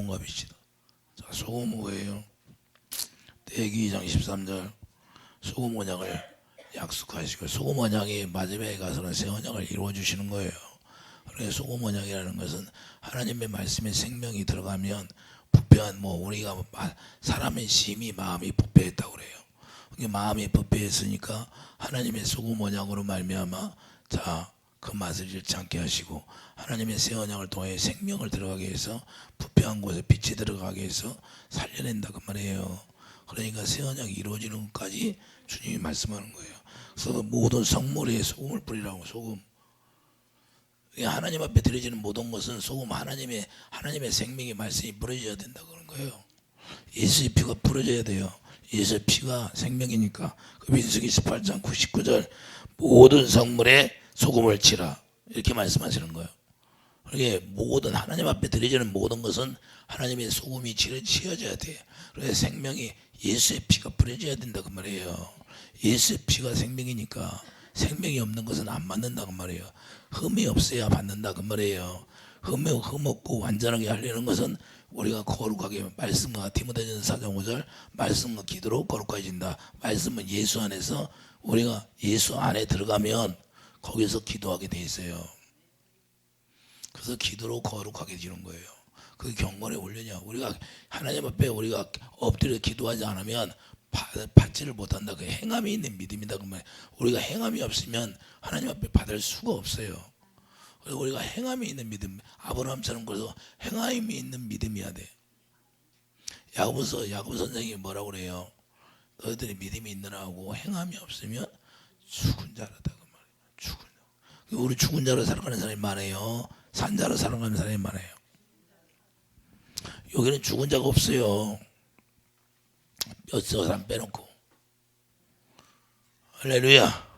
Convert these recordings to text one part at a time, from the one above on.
동갑이시다. 자, 소금 뭐예요? 대기 2장 13절 소금 언약을 약속하시고 소금 언약이 마지막에 가서는 새 언약을 이루어 주시는 거예요. 그래서 소금 언약이라는 것은 하나님의 말씀에 생명이 들어가면 부패한 우리가 사람의 심히 마음이 부패했다고 그래요. 마음이 부패했으니까 하나님의 소금 언약으로 말미암아 그 맛을 잃지 않게 하시고 하나님의 새 언약을 통해 생명을 들어가게 해서 부패한 곳에 빛이 들어가게 해서 살려낸다 그 말이에요. 그러니까 새 언약이 이루어지는 것까지 주님이 말씀하는 거예요. 그래서 모든 성물에 소금을 뿌리라고. 소금, 하나님 앞에 드려지는 모든 것은 소금, 하나님의 생명의 말씀이 뿌려져야 된다 그런 거예요. 예수의 피가 뿌려져야 돼요. 예수의 피가 생명이니까. 그 민수기 18장 99절 모든 성물에 소금을 치라 이렇게 말씀하시는 거예요. 이게 모든 하나님 앞에 드려지는 모든 것은 하나님의 소금이 치어져야 돼. 그래서 생명이 예수의 피가 뿌려져야 된다 그 말이에요. 예수의 피가 생명이니까 생명이 없는 것은 안 받는다 그 말이에요. 흠이 없어야 받는다 그 말이에요. 흠 없고 완전하게 하려는 것은 우리가 거룩하게 말씀과 디모데전서 4장 5절 말씀과 기도로 거룩해진다. 말씀은 예수 안에서 우리가 예수 안에 들어가면 거기서 기도하게 돼 있어요. 그래서 기도로 거룩하게 되는 거예요. 그 경건에 올려냐. 우리가 하나님 앞에 우리가 엎드려 기도하지 않으면 받지를 못한다. 그 행함이 있는 믿음이다. 그 말. 우리가 행함이 없으면 하나님 앞에 받을 수가 없어요. 그래서 우리가 행함이 있는 믿음, 아브라함처럼 그래서 행함이 있는 믿음이어야 돼. 야고보 선생님이 뭐라고 그래요? 너희들이 믿음이 있느라 하고 행함이 없으면 죽은 자라다 그 말이에요. 죽은 자. 우리 죽은 자로 살아가는 사람이 많아요. 산 자로 살아가는 사람이 많아요. 여기는 죽은 자가 없어요. 몇 사람 빼놓고. 할렐루야.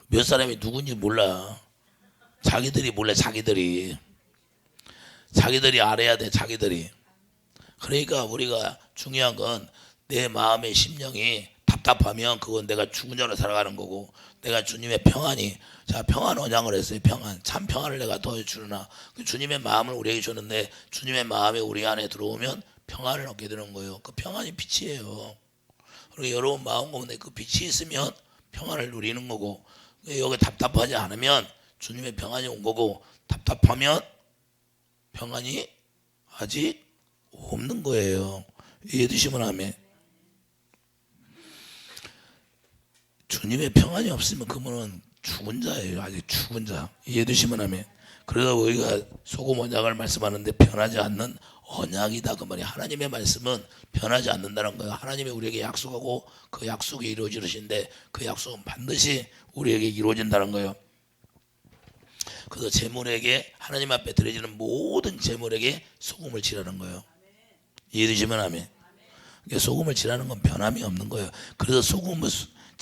몇 사람이 누군지 몰라. 자기들이 몰라. 자기들이 알아야 돼. 자기들이. 그러니까 우리가 중요한 건 내 마음의 심령이 답답하면 그건 내가 죽은 자로 살아가는 거고, 내가 주님의 평안이, 평안 언약을 했어요. 평안, 참 평안을 내가 더해주느나. 주님의 마음을 우리에게 줬는데 주님의 마음이 우리 안에 들어오면 평안을 얻게 되는 거예요. 그 평안이 빛이에요. 그리고 여러분 마음 가운데 그 빛이 있으면 평안을 누리는 거고, 여기 답답하지 않으면 주님의 평안이 온 거고, 답답하면 평안이 아직 없는 거예요. 이해되시면 하면. 주님의 평안이 없으면 그분은 죽은 자예요. 아직 죽은 자. 이해되시면 하면. 그래서 우리가 소금 언약을 말씀하는데 변하지 않는 언약이다 그 말이에요. 하나님의 말씀은 변하지 않는다는 거예요. 하나님이 우리에게 약속하고 그 약속이 이루어지는데 그 약속은 반드시 우리에게 이루어진다는 거예요. 그래서 제물에게 하나님 앞에 드려지는 모든 제물에게 소금을 칠하는 거예요. 이해되시면 하면. 소금을 칠하는 건 변함이 없는 거예요. 그래서 소금은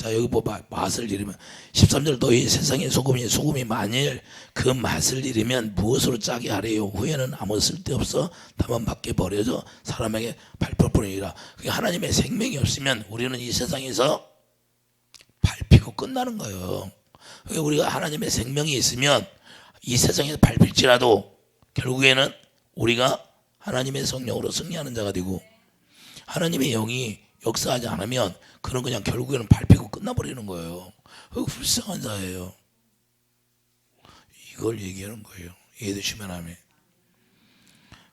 여기 맛을 잃으면 13절 너희 세상의 소금이 만일 그 맛을 잃으면 무엇으로 짜게 하래요? 후에는 아무 쓸데없어 다만 밖에 버려져 사람에게 밟힐 뿐이라. 하나님의 생명이 없으면 우리는 이 세상에서 밟히고 끝나는 거예요. 우리가 하나님의 생명이 있으면 이 세상에서 밟힐지라도 결국에는 우리가 하나님의 성령으로 승리하는 자가 되고, 하나님의 영이 역사하지 않으면 그는 그냥 결국에는 밟히고 끝나버리는 거예요. 불쌍한 자예요. 이걸 얘기하는 거예요. 이해되시면 하면.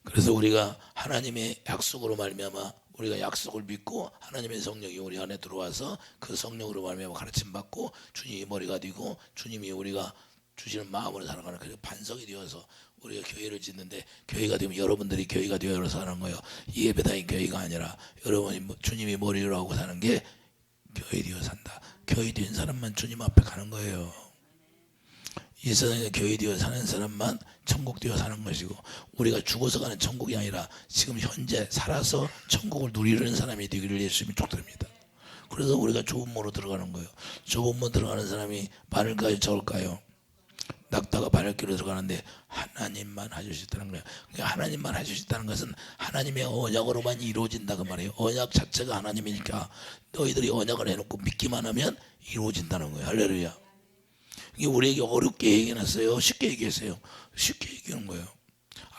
그래서 우리가 하나님의 약속으로 말미암아 우리가 약속을 믿고 하나님의 성령이 우리 안에 들어와서 그 성령으로 말미암아 가르침 받고 주님이 머리가 되고 주님이 우리가 주시는 마음으로 살아가는 그 반석이 되어서 우리가 교회를 짓는데, 교회가 되면 여러분들이 교회가 되어서 사는 거예요. 예배당이 교회가 아니라 여러분이 주님이 머리로 하고 사는 게 교회 되어 산다. 교회 된 사람만 주님 앞에 가는 거예요. 이 세상에 교회 되어 사는 사람만 천국 되어 사는 것이고, 우리가 죽어서 가는 천국이 아니라 지금 현재 살아서 천국을 누리는 사람이 되기를 예수님이 축복합니다. 그래서 우리가 좁은 문으로 들어가는 거예요. 좁은 문 들어가는 사람이 많을까요? 적을까요? 낙타가 바늘길로 들어가는데 하나님만 하실 수 있다는 거예요. 그러니까 하나님만 하실 수 있다는 것은 하나님의 언약으로만 이루어진다 그 말이에요. 언약 자체가 하나님이니까 너희들이 언약을 해놓고 믿기만 하면 이루어진다는 거예요. 할렐루야. 이게 우리에게 어렵게 얘기해놨어요? 쉽게 얘기했어요? 쉽게 얘기하는 거예요.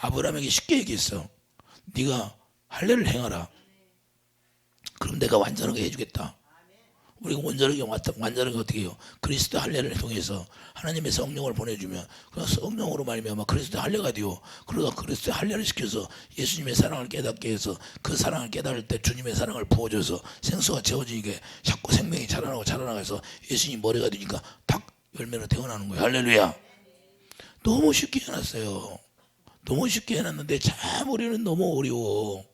아브라함에게 쉽게 얘기했어. 네가 할례를 행하라. 그럼 내가 완전하게 해주겠다. 우리가 완전하게 어떻게 해요? 그리스도 할례를 통해서 하나님의 성령을 보내주면 그 성령으로 말미암아 그리스도 할례가 되어, 그러다 그리스도 할례를 시켜서 예수님의 사랑을 깨닫게 해서 그 사랑을 깨달을 때 주님의 사랑을 부어줘서 생수가 채워지게 자꾸 생명이 자라나가서 예수님 머리가 되니까 탁 열매로 태어나는 거예요. 할렐루야. 너무 쉽게 해놨어요. 너무 쉽게 해놨는데 참 우리는 너무 어려워.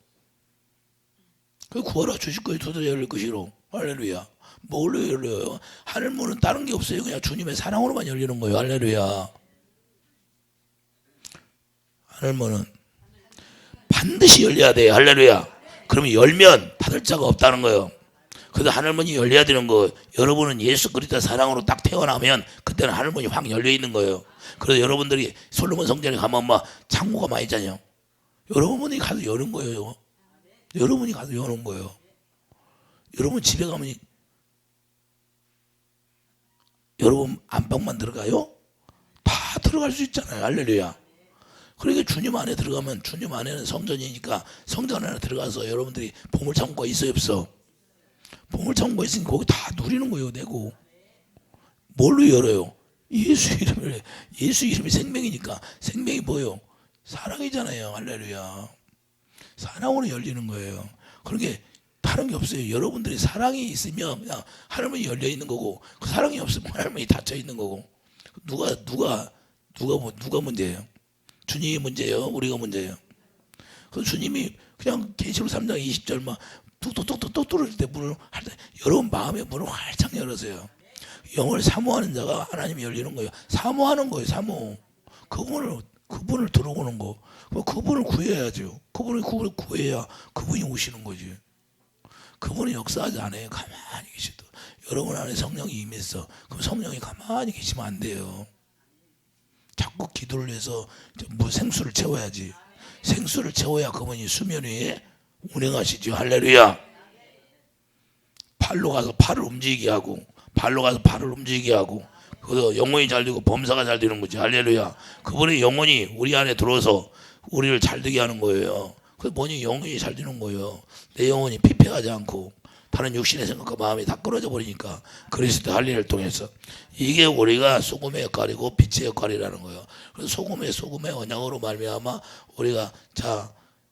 그 구하라 주실 거예요. 두드려 열릴 것이로. 할렐루야. 뭘로 열려요? 하늘문은 다른 게 없어요. 그냥 주님의 사랑으로만 열리는 거예요. 할렐루야. 하늘문은 반드시 열려야 돼요. 할렐루야. 그러면 열면 닫을 자가 없다는 거예요. 그래서 하늘문이 열려야 되는 거. 여러분은 예수 그리스도 사랑으로 딱 태어나면 그때는 하늘문이 확 열려 있는 거예요. 그래서 여러분들이 솔로몬 성전에 가면 막 창고가 많이 있잖아요. 여러분이 가서 여는 거예요. 여러분이 가서 여는 거예요. 여러분 집에 가면 여러분 안방만 들어가요? 다 들어갈 수 있잖아요. 할렐루야. 그러니까 주님 안에 들어가면, 주님 안에는 성전이니까 성전 안에 들어가서 여러분들이 보물창고가 있어요, 없어? 보물창고가 있으니까 거기 다 누리는 거예요. 내고 뭘로 열어요? 예수 이름이 생명이니까. 생명이 뭐예요? 사랑이잖아요. 할렐루야. 사랑으로 열리는 거예요. 그러니까 다른 게 없어요. 여러분들이 사랑이 있으면 그냥 하늘문이 열려 있는 거고, 그 사랑이 없으면 하늘문이 닫혀 있는 거고. 누가 문제예요? 주님이 문제예요? 우리가 문제예요? 그 주님이 그냥 계시록 3장 20절 막 뚝뚝뚝뚝 뚫을 때 문을 할 때 여러분 마음의 문을 활짝 열으세요. 영을 사모하는 자가 하나님이 열리는 거예요. 사모하는 거예요. 사모. 그분을 들어오는 거. 그분을 구해야죠. 그분을 구해야 그분이 오시는 거지. 그분이 역사하지 않아요. 가만히 계셔도. 여러분 안에 성령이 임했어. 그럼 성령이 가만히 계시면 안 돼요. 자꾸 기도를 해서 뭐 생수를 채워야지. 생수를 채워야 그분이 수면 위에 운행하시죠. 할렐루야. 팔로 가서 팔을 움직이게 하고, 발로 가서 발을 움직이게 하고, 그래서 영혼이 잘 되고 범사가 잘 되는 거지. 할렐루야. 그분의 영혼이 우리 안에 들어서 우리를 잘 되게 하는 거예요. 그 뭐니? 영혼이 잘 되는 거예요. 내 영혼이 피폐하지 않고 다른 육신의 생각과 마음이 다 끊어져 버리니까 그리스도 할례를 통해서. 이게 우리가 소금의 역할이고 빛의 역할이라는 거예요. 그래서 소금의 언약으로 말미암아 우리가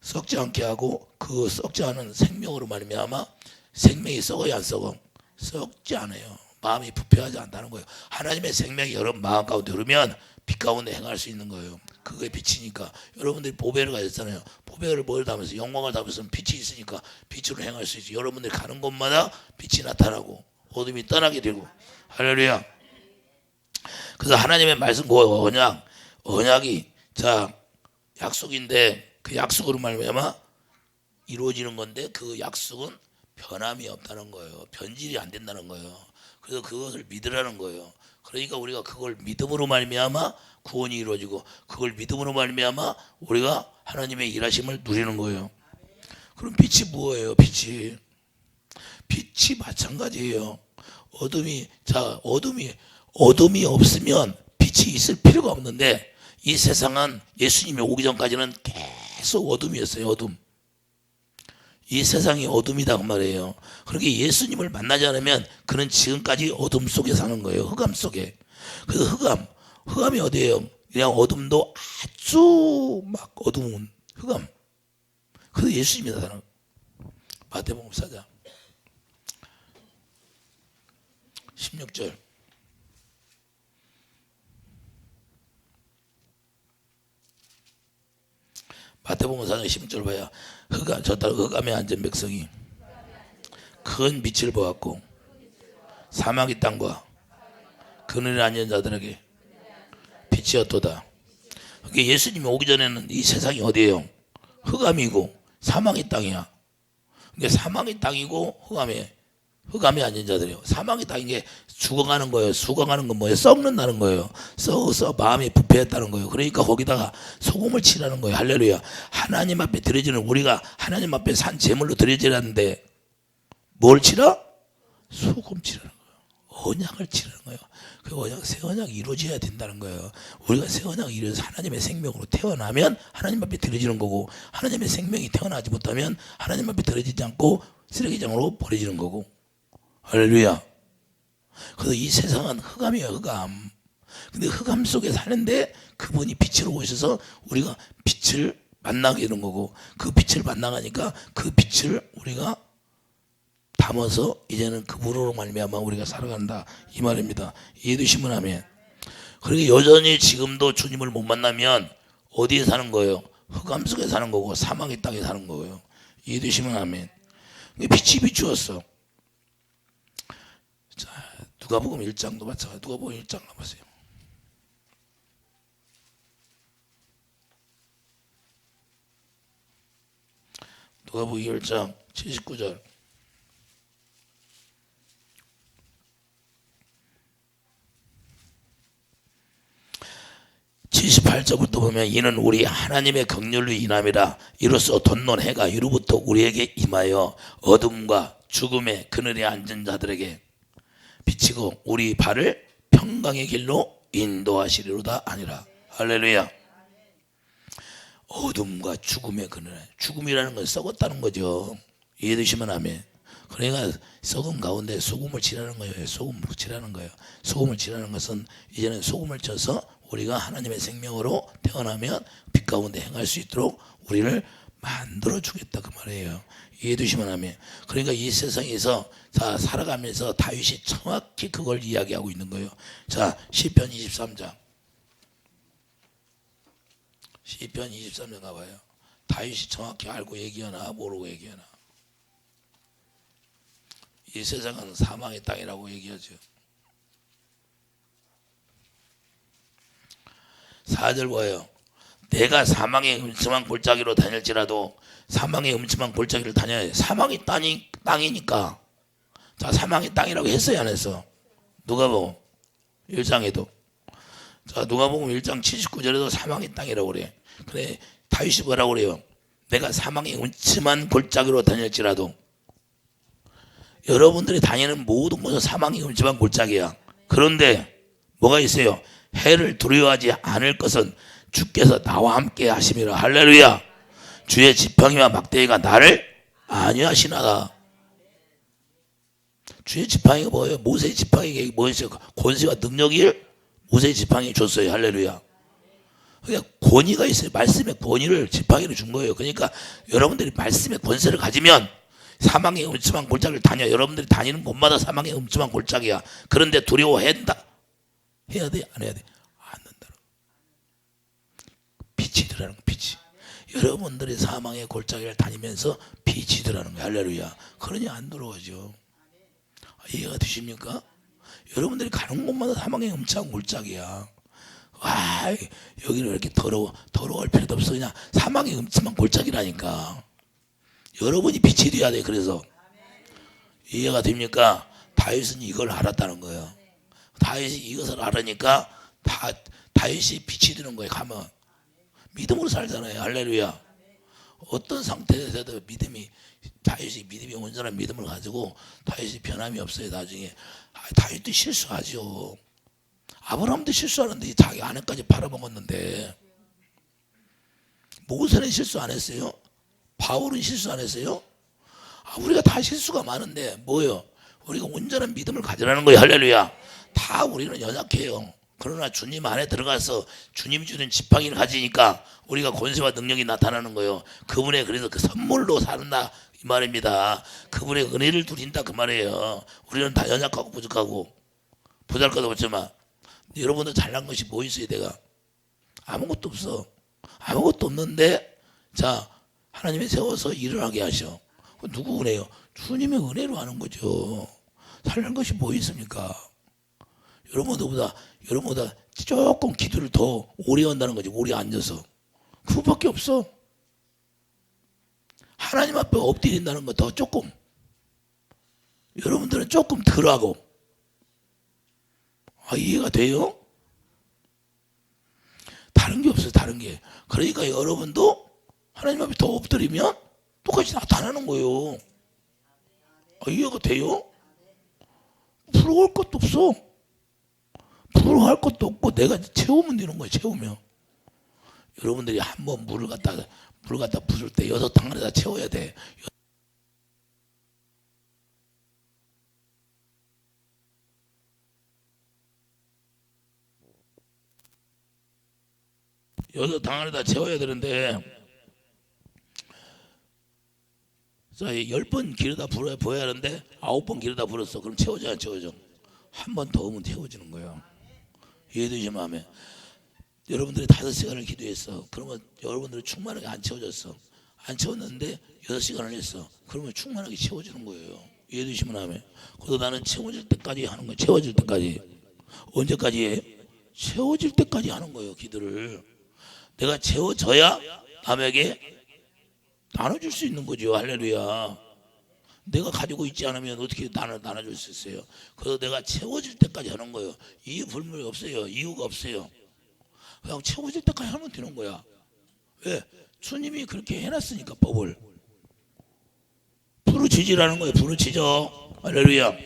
썩지 않게 하고, 그 썩지 않은 생명으로 말미암아 생명이 썩어야 안 썩어? 썩지 않아요. 마음이 부패하지 않다는 거예요. 하나님의 생명이 여러분 마음 가운데 흐르면 빛 가운데 행할 수 있는 거예요. 그게 빛이니까. 여러분들이 보배를 가졌잖아요. 보배를 뭘 담아서 영광을 담아서 빛이 있으니까 빛으로 행할 수 있지. 여러분들이 가는 곳마다 빛이 나타나고 어둠이 떠나게 되고. 할렐루야. 그래서 하나님의 말씀, 그 언약이 약속인데 그 약속으로 말미암아 이루어지는 건데, 그 약속은 변함이 없다는 거예요. 변질이 안 된다는 거예요. 그래서 그것을 믿으라는 거예요. 그러니까 우리가 그걸 믿음으로 말미암아 구원이 이루어지고, 그걸 믿음으로 말미암아 우리가 하나님의 일하심을 누리는 거예요. 그럼 빛이 뭐예요? 빛이 마찬가지예요. 어둠이 없으면 빛이 있을 필요가 없는데, 이 세상은 예수님이 오기 전까지는 계속 어둠이었어요. 어둠. 이 세상이 어둠이다 그 말이에요. 그러니까 예수님을 만나지 않으면 그는 지금까지 어둠 속에 사는 거예요. 흑암 속에. 그래서 흑암이 어디예요? 그냥 어둠도 아주 막 어두운 흑암. 그래서 예수님이 나타나는 거예요. 마태복음 4장 16절. 마태복음 4장 16절 봐야 흑암에 앉은 백성이 큰 빛을 보았고 사막의 땅과 그늘에 앉은 자들에게 빛이었도다. 그러니까 예수님이 오기 전에는 이 세상이 어디예요? 흑암이고 사막의 땅이야. 그러니까 사막의 땅이고 흑암에 앉은 자들이에요. 사막의 땅인 게 죽어가는 거예요. 죽어가는 건 뭐예요? 썩는다는 거예요. 썩어서 마음이 부패했다는 거예요. 그러니까 거기다가 소금을 치라는 거예요. 할렐루야. 하나님 앞에 드려지는, 우리가 하나님 앞에 산 제물로 드려지라는데 뭘 치라? 소금 치라는 거예요. 언약을 치르는 거예요. 그 언약, 새 언약이 이루어져야 된다는 거예요. 우리가 새 언약이 이루어져서 하나님의 생명으로 태어나면 하나님 앞에 드려지는 거고, 하나님의 생명이 태어나지 못하면 하나님 앞에 드려지지 않고 쓰레기장으로 버려지는 거고. 할렐루야. 그래서 이 세상은 흑암이에요, 흑암. 근데 흑암 속에 사는데 그분이 빛으로 오셔서 우리가 빛을 만나게 되는 거고, 그 빛을 만나가니까 그 빛을 우리가 담아서 이제는 그분으로 말미암아 우리가 살아간다, 이 말입니다. 이해되시면 아멘. 그러니까 여전히 지금도 주님을 못 만나면 어디에 사는 거예요? 흑암 속에 사는 거고 사망의 땅에 사는 거예요. 이해되시면 아멘. 빛이 비추었어. 자, 누가복음 1장도 마찬가지. 누가복음 1장 가보세요. 누가복음 1장 79절. 78절부터 보면 이는 우리 하나님의 긍휼로 인함이라. 이로써 돋는 해가 이로부터 우리에게 임하여 어둠과 죽음의 그늘에 앉은 자들에게 비치고 우리 발을 평강의 길로 인도하시리로다 아니라. 할렐루야. 어둠과 죽음의 그늘. 죽음이라는 건 썩었다는 거죠. 이해되시면 아멘. 그러니까 썩은 가운데 소금을 칠하는 거예요. 소금을 칠하는 거예요. 소금을 칠하는 것은 이제는 소금을 쳐서 우리가 하나님의 생명으로 태어나면 빛 가운데 행할 수 있도록 우리를 만들어 주겠다, 그 말이에요. 이해되시면 아멘. 그러니까 이 세상에서 자 살아가면서 다윗이 정확히 그걸 이야기하고 있는 거예요. 자, 시편 23장. 시편 23장 가봐요. 다윗이 정확히 알고 얘기하나 모르고 얘기하나. 이 세상은 사망의 땅이라고 얘기하죠. 4절 뭐예요? 내가 사망의 음침한 골짜기로 다닐지라도. 사망의 음침한 골짜기를 다녀야 돼. 사망의 땅이니까. 자, 사망의 땅이라고 했어요, 안 했어? 누가복음 1장에도. 자, 누가복음 1장 79절에도 사망의 땅이라고 그래. 그래, 다윗이 뭐라고 그래요? 내가 사망의 음침한 골짜기로 다닐지라도. 여러분들이 다니는 모든 곳은 사망의 음침한 골짜기야. 그런데 뭐가 있어요? 해를 두려워하지 않을 것은 주께서 나와 함께 하심이라. 할렐루야. 주의 지팡이와 막대기가 나를 안위하시나다. 주의 지팡이가 뭐예요? 모세의 지팡이가 뭐였어요? 권세와 능력이 모세의 지팡이 줬어요. 할렐루야. 그러니까 권위가 있어요. 말씀의 권위를 지팡이로 준 거예요. 그러니까 여러분들이 말씀의 권세를 가지면 사망의 음침한 골짜기를 다녀. 여러분들이 다니는 곳마다 사망의 음침한 골짜기야. 그런데 두려워해야 된다. 해야 돼? 안 해야 돼? 안 된다. 빛이 들어가는 거야. 빛이. 여러분들이 사망의 골짜기를 다니면서 빛이 들어가는 거야. 할렐루야. 그러니 안 들어오죠. 이해가 되십니까? 여러분들이 가는 곳마다 사망의 음침한 골짜기야. 와, 여기는 왜 이렇게 더러워할 필요도 없어. 그냥 사망의 음침한 골짜기라니까. 여러분이 빛이 돼야 돼. 그래서 이해가 됩니까? 다윗은 이걸 알았다는 거예요. 다윗이 이것을 알으니까 다윗이 빛이 되는 거예요. 가면 믿음으로 살잖아요. 할렐루야. 어떤 상태에서도 다윗이 믿음이 온전한 믿음을 가지고 다윗이 변함이 없어요. 나중에 다윗도 실수하죠. 아브라함도 실수하는데 자기 아내까지 팔아먹었는데. 모세는 실수 안 했어요? 바울은 실수 안 했어요? 우리가 다 실수가 많은데 뭐예요? 우리가 온전한 믿음을 가지라는 거예요. 할렐루야. 다 우리는 연약해요. 그러나 주님 안에 들어가서 주님이 주는 지팡이를 가지니까 우리가 권세와 능력이 나타나는 거예요. 그분의 그래서 그 선물로 산다 이 말입니다. 그분의 은혜를 누린다 그 말이에요. 우리는 다 연약하고 부족하고 보잘것도 없지만 여러분들 잘난 것이 뭐 있어요? 내가 아무것도 없어. 아무것도 없는데 자 하나님이 세워서 일어나게 하셔. 누구 은혜요? 주님의 은혜로 하는 거죠. 잘난 것이 뭐 있습니까? 여러분보다 조금 기도를 더 오래 한다는 거지. 오래 앉아서. 그거밖에 없어. 하나님 앞에 엎드린다는 거 더 조금. 여러분들은 조금 덜 하고. 이해가 돼요? 다른 게 없어요. 다른 게. 그러니까 여러분도 하나님 앞에 더 엎드리면 똑같이 나타나는 거예요. 이해가 돼요? 부러울 것도 없어. 부러워할 것도 없고 내가 채우면 되는 거야. 채우면. 여러분들이 한번 물을 갖다 부술 때 6탕 안에다 채워야 돼. 여섯 탕 안에다 채워야 되는데, 자, 10번 기르다 부어야 하는데 9번 기르다 불었어. 그럼 채워져 안 채워져? 한 번 더 오면 채워지는 거예요. 이해되지 마음에. 여러분들이 5시간을 기도했어. 그러면 여러분들이 충만하게 안 채워졌어. 안 채웠는데 6시간을 했어. 그러면 충만하게 채워지는 거예요. 이해되시면 하면. 그래서 나는 채워질 때까지 하는 거예요. 채워질 때까지. 언제까지 해? 채워질 때까지 하는 거예요. 기도를. 내가 채워져야 남에게 나눠줄 수 있는 거죠. 할렐루야. 내가 가지고 있지 않으면 어떻게 나눠줄 수 있어요? 그래서 내가 채워질 때까지 하는 거예요. 이유 불문이 없어요. 이유가 없어요. 그냥 채워질 때까지 하면 되는 거야. 왜? 주님이 그렇게 해놨으니까 법을. 부르짖으라는 거예요. 부르짖어. 할렐루야.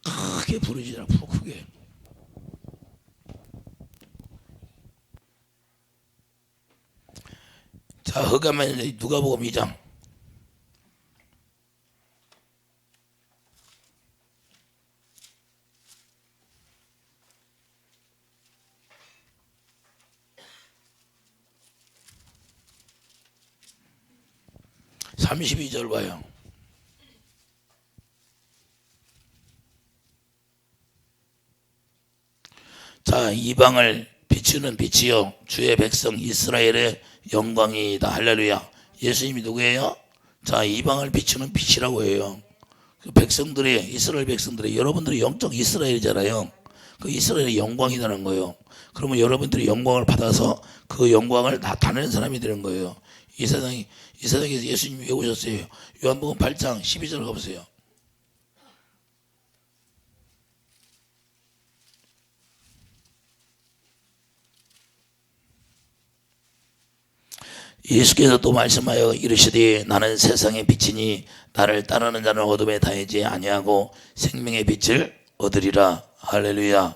크게 부르짖으라. 크게. 자, 흑암만 누가복음 2장. (32절) 봐요. 자, 이방을 비추는 빛이요 주의 백성 이스라엘의 영광이다. 할렐루야. 예수님이 누구예요? 자, 이방을 비추는 빛이라고 해요. 그 백성들이, 이스라엘 백성들이, 여러분들이 영적 이스라엘이잖아요. 그 이스라엘의 영광이라는 거예요. 그러면 여러분들이 영광을 받아서 그 영광을 나타내는 사람이 되는 거예요. 이 세상에서 예수님이 왜 오셨어요? 요한복음 8장 12절 가보세요. 예수께서 또 말씀하여 이르시되 나는 세상의 빛이니 나를 따르는 자는 어둠에 다니지 아니하고 생명의 빛을 얻으리라. 할렐루야.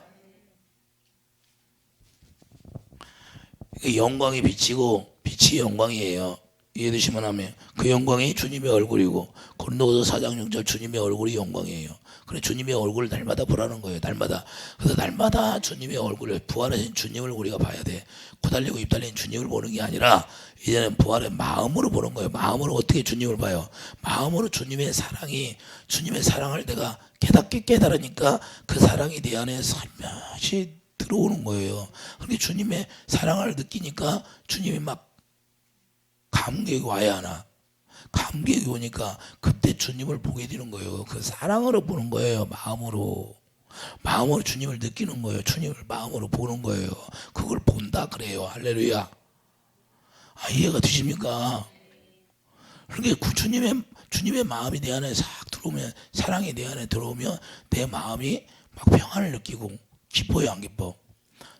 영광이 빛이고 빛이 영광이에요. 이해되시면 하면 그 영광이 주님의 얼굴이고 고린도후서 4장 6절 주님의 얼굴이 영광이에요. 그래 주님의 얼굴을 날마다 보라는 거예요. 날마다. 그래서 날마다 주님의 얼굴을 부활하신 주님을 우리가 봐야 돼. 코 달리고 입 달린 주님을 보는 게 아니라 이제는 부활의 마음으로 보는 거예요. 마음으로 어떻게 주님을 봐요? 마음으로 주님의 사랑을 내가 깨달으니까 그 사랑이 내 안에 살며시 들어오는 거예요. 그렇게 주님의 사랑을 느끼니까 주님이 막 감격이 와야 하나? 감격이 오니까 그때 주님을 보게 되는 거예요. 그 사랑으로 보는 거예요. 마음으로 주님을 느끼는 거예요. 주님을 마음으로 보는 거예요. 그걸 본다 그래요. 할렐루야. 아, 이해가 되십니까? 그러니까 주님의 마음이 내 안에 싹 들어오면, 사랑이 내 안에 들어오면 내 마음이 막 평안을 느끼고 기뻐요. 안 기뻐?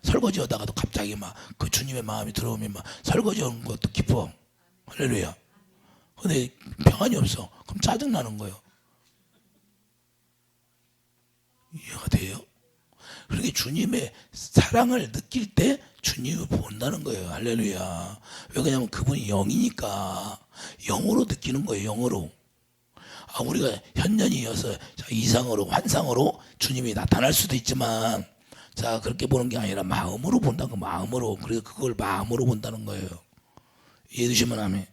설거지 하다가도 갑자기 막 그 주님의 마음이 들어오면 막 설거지 하는 것도 기뻐. 할렐루야. 근데 평안이 없어. 그럼 짜증나는 거예요. 이해가 돼요? 그렇게 주님의 사랑을 느낄 때 주님을 본다는 거예요. 할렐루야. 왜 그러냐면 그분이 영이니까 영으로 느끼는 거예요. 영으로. 아, 우리가 현년이어서 이상으로 환상으로 주님이 나타날 수도 있지만 자, 그렇게 보는 게 아니라 마음으로 본다는 거. 마음으로. 그래서 그걸 마음으로 본다는 거예요. 이해되시면 아멘.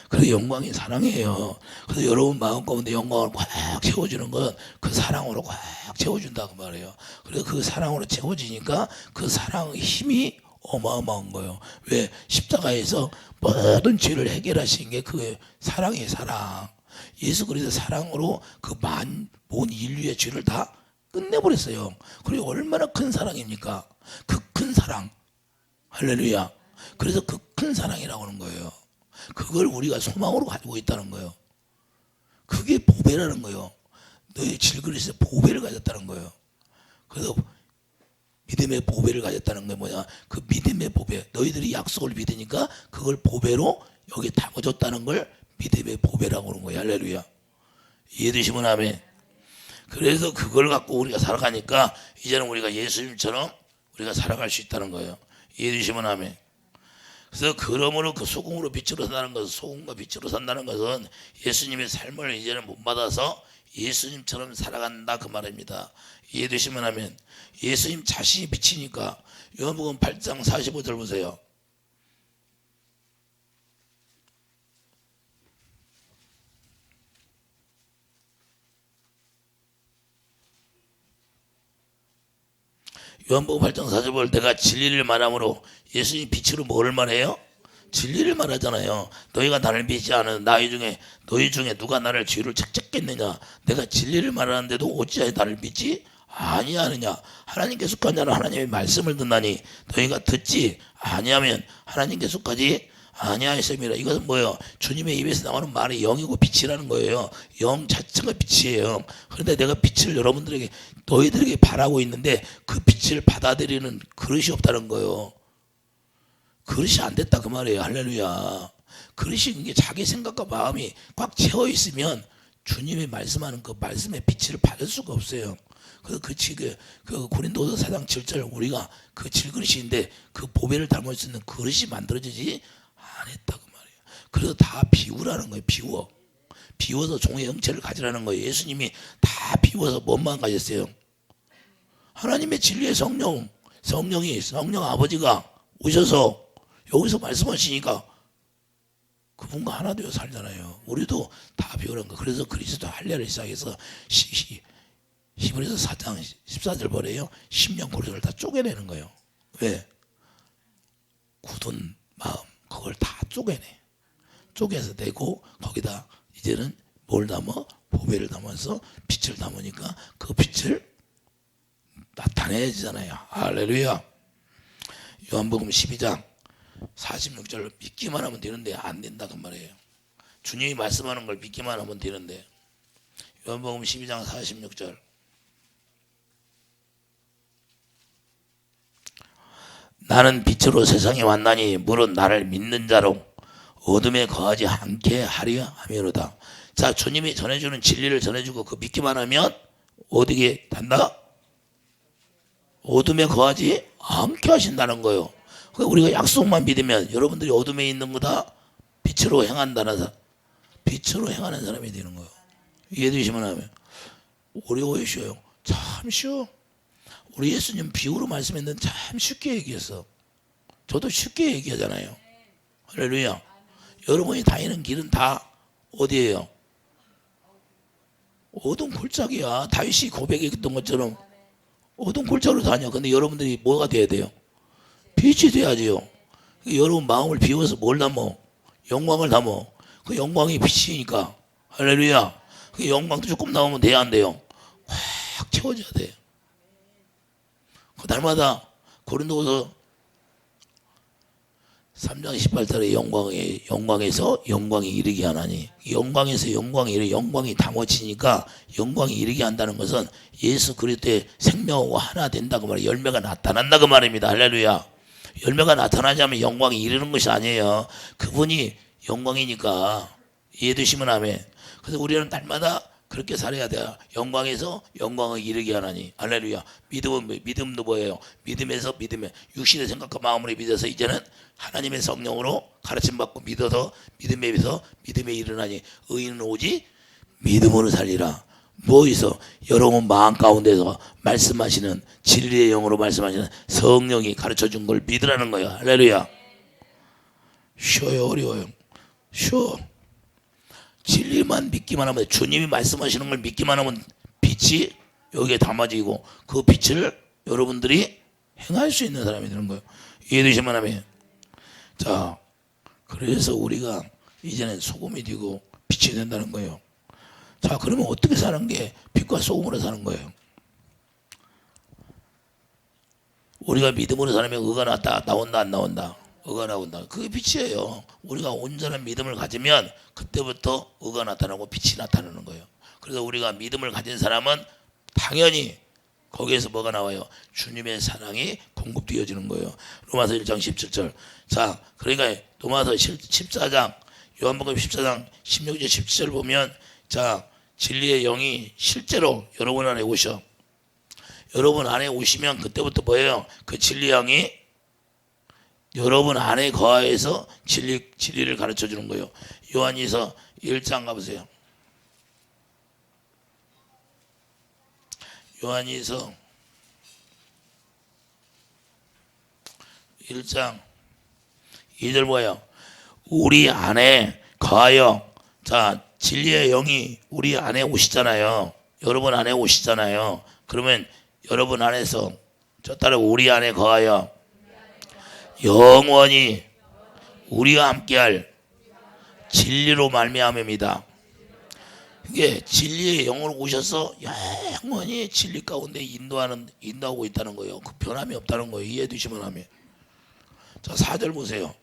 그래서 영광이 사랑이에요. 그래서 여러분 마음 가운데 영광을 꽉 채워주는 건 그 사랑으로 꽉 채워준다고 말해요. 그래서 그 사랑으로 채워지니까 그 사랑의 힘이 어마어마한 거예요. 왜? 십자가에서 모든 죄를 해결하신 게 그 사랑이에요. 사랑. 예수 그리스도 사랑으로 그 온 인류의 죄를 다 끝내버렸어요. 그리고 얼마나 큰 사랑입니까? 그 큰 사랑. 할렐루야. 그래서 그 큰 사랑이라고 하는 거예요. 그걸 우리가 소망으로 가지고 있다는 거예요. 그게 보배라는 거예요. 너희 질그릇에 보배를 가졌다는 거예요. 그래서 믿음의 보배를 가졌다는 게 뭐냐? 그 믿음의 보배. 너희들이 약속을 믿으니까 그걸 보배로 여기 담아줬다는 걸 믿음의 보배라고 하는 거예요. 할렐루야. 이해되시면 아멘. 그래서 그걸 갖고 우리가 살아가니까 이제는 우리가 예수님처럼 우리가 살아갈 수 있다는 거예요. 이해되시면 아멘. 그래서 그러므로 그 소금으로 빛으로 산다는 것은, 소금과 빛으로 산다는 것은 예수님의 삶을 이제는 본받아서 예수님처럼 살아간다 그 말입니다. 이해되시면 하면 예수님 자신이 빛이니까. 요한복음 8장 45절 보세요. 요한복음 8장 45절, 내가 진리를 말함으로, 예수님 빛으로 뭐를 말해요? 진리를 말하잖아요. 너희가 나를 믿지 않은 너희 중에 누가 나를 죄를 책잡겠느냐? 내가 진리를 말하는데도 어찌하여 나를 믿지 아니하느냐? 하나님께 속한 자는 하나님의 말씀을 듣나니 너희가 듣지 아니하면 하나님께 속하지 아니하였음이라. 이것은 뭐예요? 주님의 입에서 나오는 말이 영이고 빛이라는 거예요. 영 자체가 빛이에요. 그런데 내가 빛을 여러분들에게, 너희들에게 바라고 있는데 그 빛을 받아들이는 그릇이 없다는 거예요. 그릇이 안 됐다 그 말이에요. 할렐루야. 그릇이 이게 자기 생각과 마음이 꽉 채워 있으면 주님이 말씀하는 그 말씀의 빛을 받을 수가 없어요. 그래서 그 고린도서 4장 7절, 우리가 그 질그릇인데 그 보배를 담을 수 있는 그릇이 만들어지지 않았다 그 말이에요. 그래서 다 비우라는 거예요. 비워서 종의 형체를 가지라는 거예요. 예수님이 다 비워서 뭔만 가졌어요? 하나님의 진리의 성령 아버지가 오셔서 여기서 말씀하시니까 그분과 하나 되어 살잖아요. 우리도 다 비우라는 거. 그래서 그리스도 할례를 시작해서 히브리서 4장 14절 보래요. 심령 고리를 다 쪼개내는 거예요. 왜? 굳은 마음 그걸 다 쪼개서 내고 거기다 이제는 뭘 담아? 보배를 담아서 빛을 담으니까 그 빛을 나타내야지잖아요. 할렐루야. 요한복음 12장 46절, 믿기만 하면 되는데 안 된다 그 말이에요. 주님이 말씀하는 걸 믿기만 하면 되는데. 요한복음 12장 46절, 나는 빛으로 세상에 왔나니 무릇 나를 믿는 자로 어둠에 거하지 않게 하려 함이로다. 자, 주님이 전해주는 진리를 전해주고 그 믿기만 하면 어디에 단다? 어둠에 거하지 않게 하신다는 거예요. 우리가 약속만 믿으면 여러분들이 어둠에 있는 거다 빛으로 행한다는 빛으로 행하는 사람이 되는 거예요. 이해되시면 하면 어려워요, 쉬워요? 참 쉬워. 우리 예수님 비유로 말씀했는데 참 쉽게 얘기했어. 저도 쉽게 얘기하잖아요. 할렐루야. 여러분이 다니는 길은 다 어디예요? 어둠 골짜기야. 다윗이 고백했던 것처럼 어둠 골짜기로 다녀. 근데 여러분들이 뭐가 돼야 돼요? 빛이 돼야지요. 여러분 마음을 비워서 뭘 담어? 영광을 담어. 그 영광이 빛이니까. 할렐루야. 그 영광도 조금 나오면 돼야 안 돼요? 확 채워져야 돼요. 그 날마다 고린도서 3장 18절에 영광에서 영광이 이르게 하나니, 영광에서 영광이 이르게, 영광이 담아지니까 영광이 이르게 한다는 것은 예수 그리스도의 생명하고 하나 된다고 말이에요. 열매가 나타난다 그 말입니다. 할렐루야. 열매가 나타나자면 영광이 이르는 것이 아니에요. 그분이 영광이니까. 이해되시면 아멘. 그래서 우리는 날마다 그렇게 살아야 돼요. 영광에서 영광을 이르게 하나니. 할렐루야. 믿음도 뭐예요? 믿음에서 믿음에, 육신의 생각과 마음으로 믿어서 이제는 하나님의 성령으로 가르침받고 믿어서 믿음에서 믿음에 이르나니 의인은 오직 믿음으로 살리라. 뭐에서? 여러분 마음 가운데서 말씀하시는 진리의 영으로 말씀하시는 성령이 가르쳐준 걸 믿으라는 거예요. 할렐루야. 쉬워요? 어려워요? 쉬워. 진리만 믿기만 하면, 주님이 말씀하시는 걸 믿기만 하면 빛이 여기에 담아지고 그 빛을 여러분들이 행할 수 있는 사람이 되는 거예요. 이해되시면 하면. 자, 그래서 우리가 이제는 소금이 되고 빛이 된다는 거예요. 자, 그러면 어떻게 사는 게 빛과 소금으로 사는 거예요? 우리가 믿음으로 살면 의가 나온다 안 나온다? 의가 나온다. 그게 빛이에요. 우리가 온전한 믿음을 가지면 그때부터 의가 나타나고 빛이 나타나는 거예요. 그래서 우리가 믿음을 가진 사람은 당연히 거기에서 뭐가 나와요? 주님의 사랑이 공급되어지는 거예요. 로마서 1장 17절. 자, 그러니까 로마서 14장, 요한복음 14장 16절 17절 보면, 자, 진리의 영이 실제로 여러분 안에 오셔. 여러분 안에 오시면 그때부터 뭐예요? 그 진리의 영이 여러분 안에 거하여서 진리를 가르쳐 주는 거예요. 요한일서 1장 가보세요. 요한일서 1장 2절 뭐예요? 우리 안에 거하여, 자, 진리의 영이 우리 안에 오시잖아요. 여러분 안에 오시잖아요. 그러면 여러분 안에서 저 따라 우리 안에 거하여 영원히 우리와 함께할 진리로 말미암음이다. 이게 진리의 영으로 오셔서 영원히 진리 가운데 인도하고 있다는 거예요. 그 변함이 없다는 거예요. 이해해 주시면 하면. 자, 4절 보세요.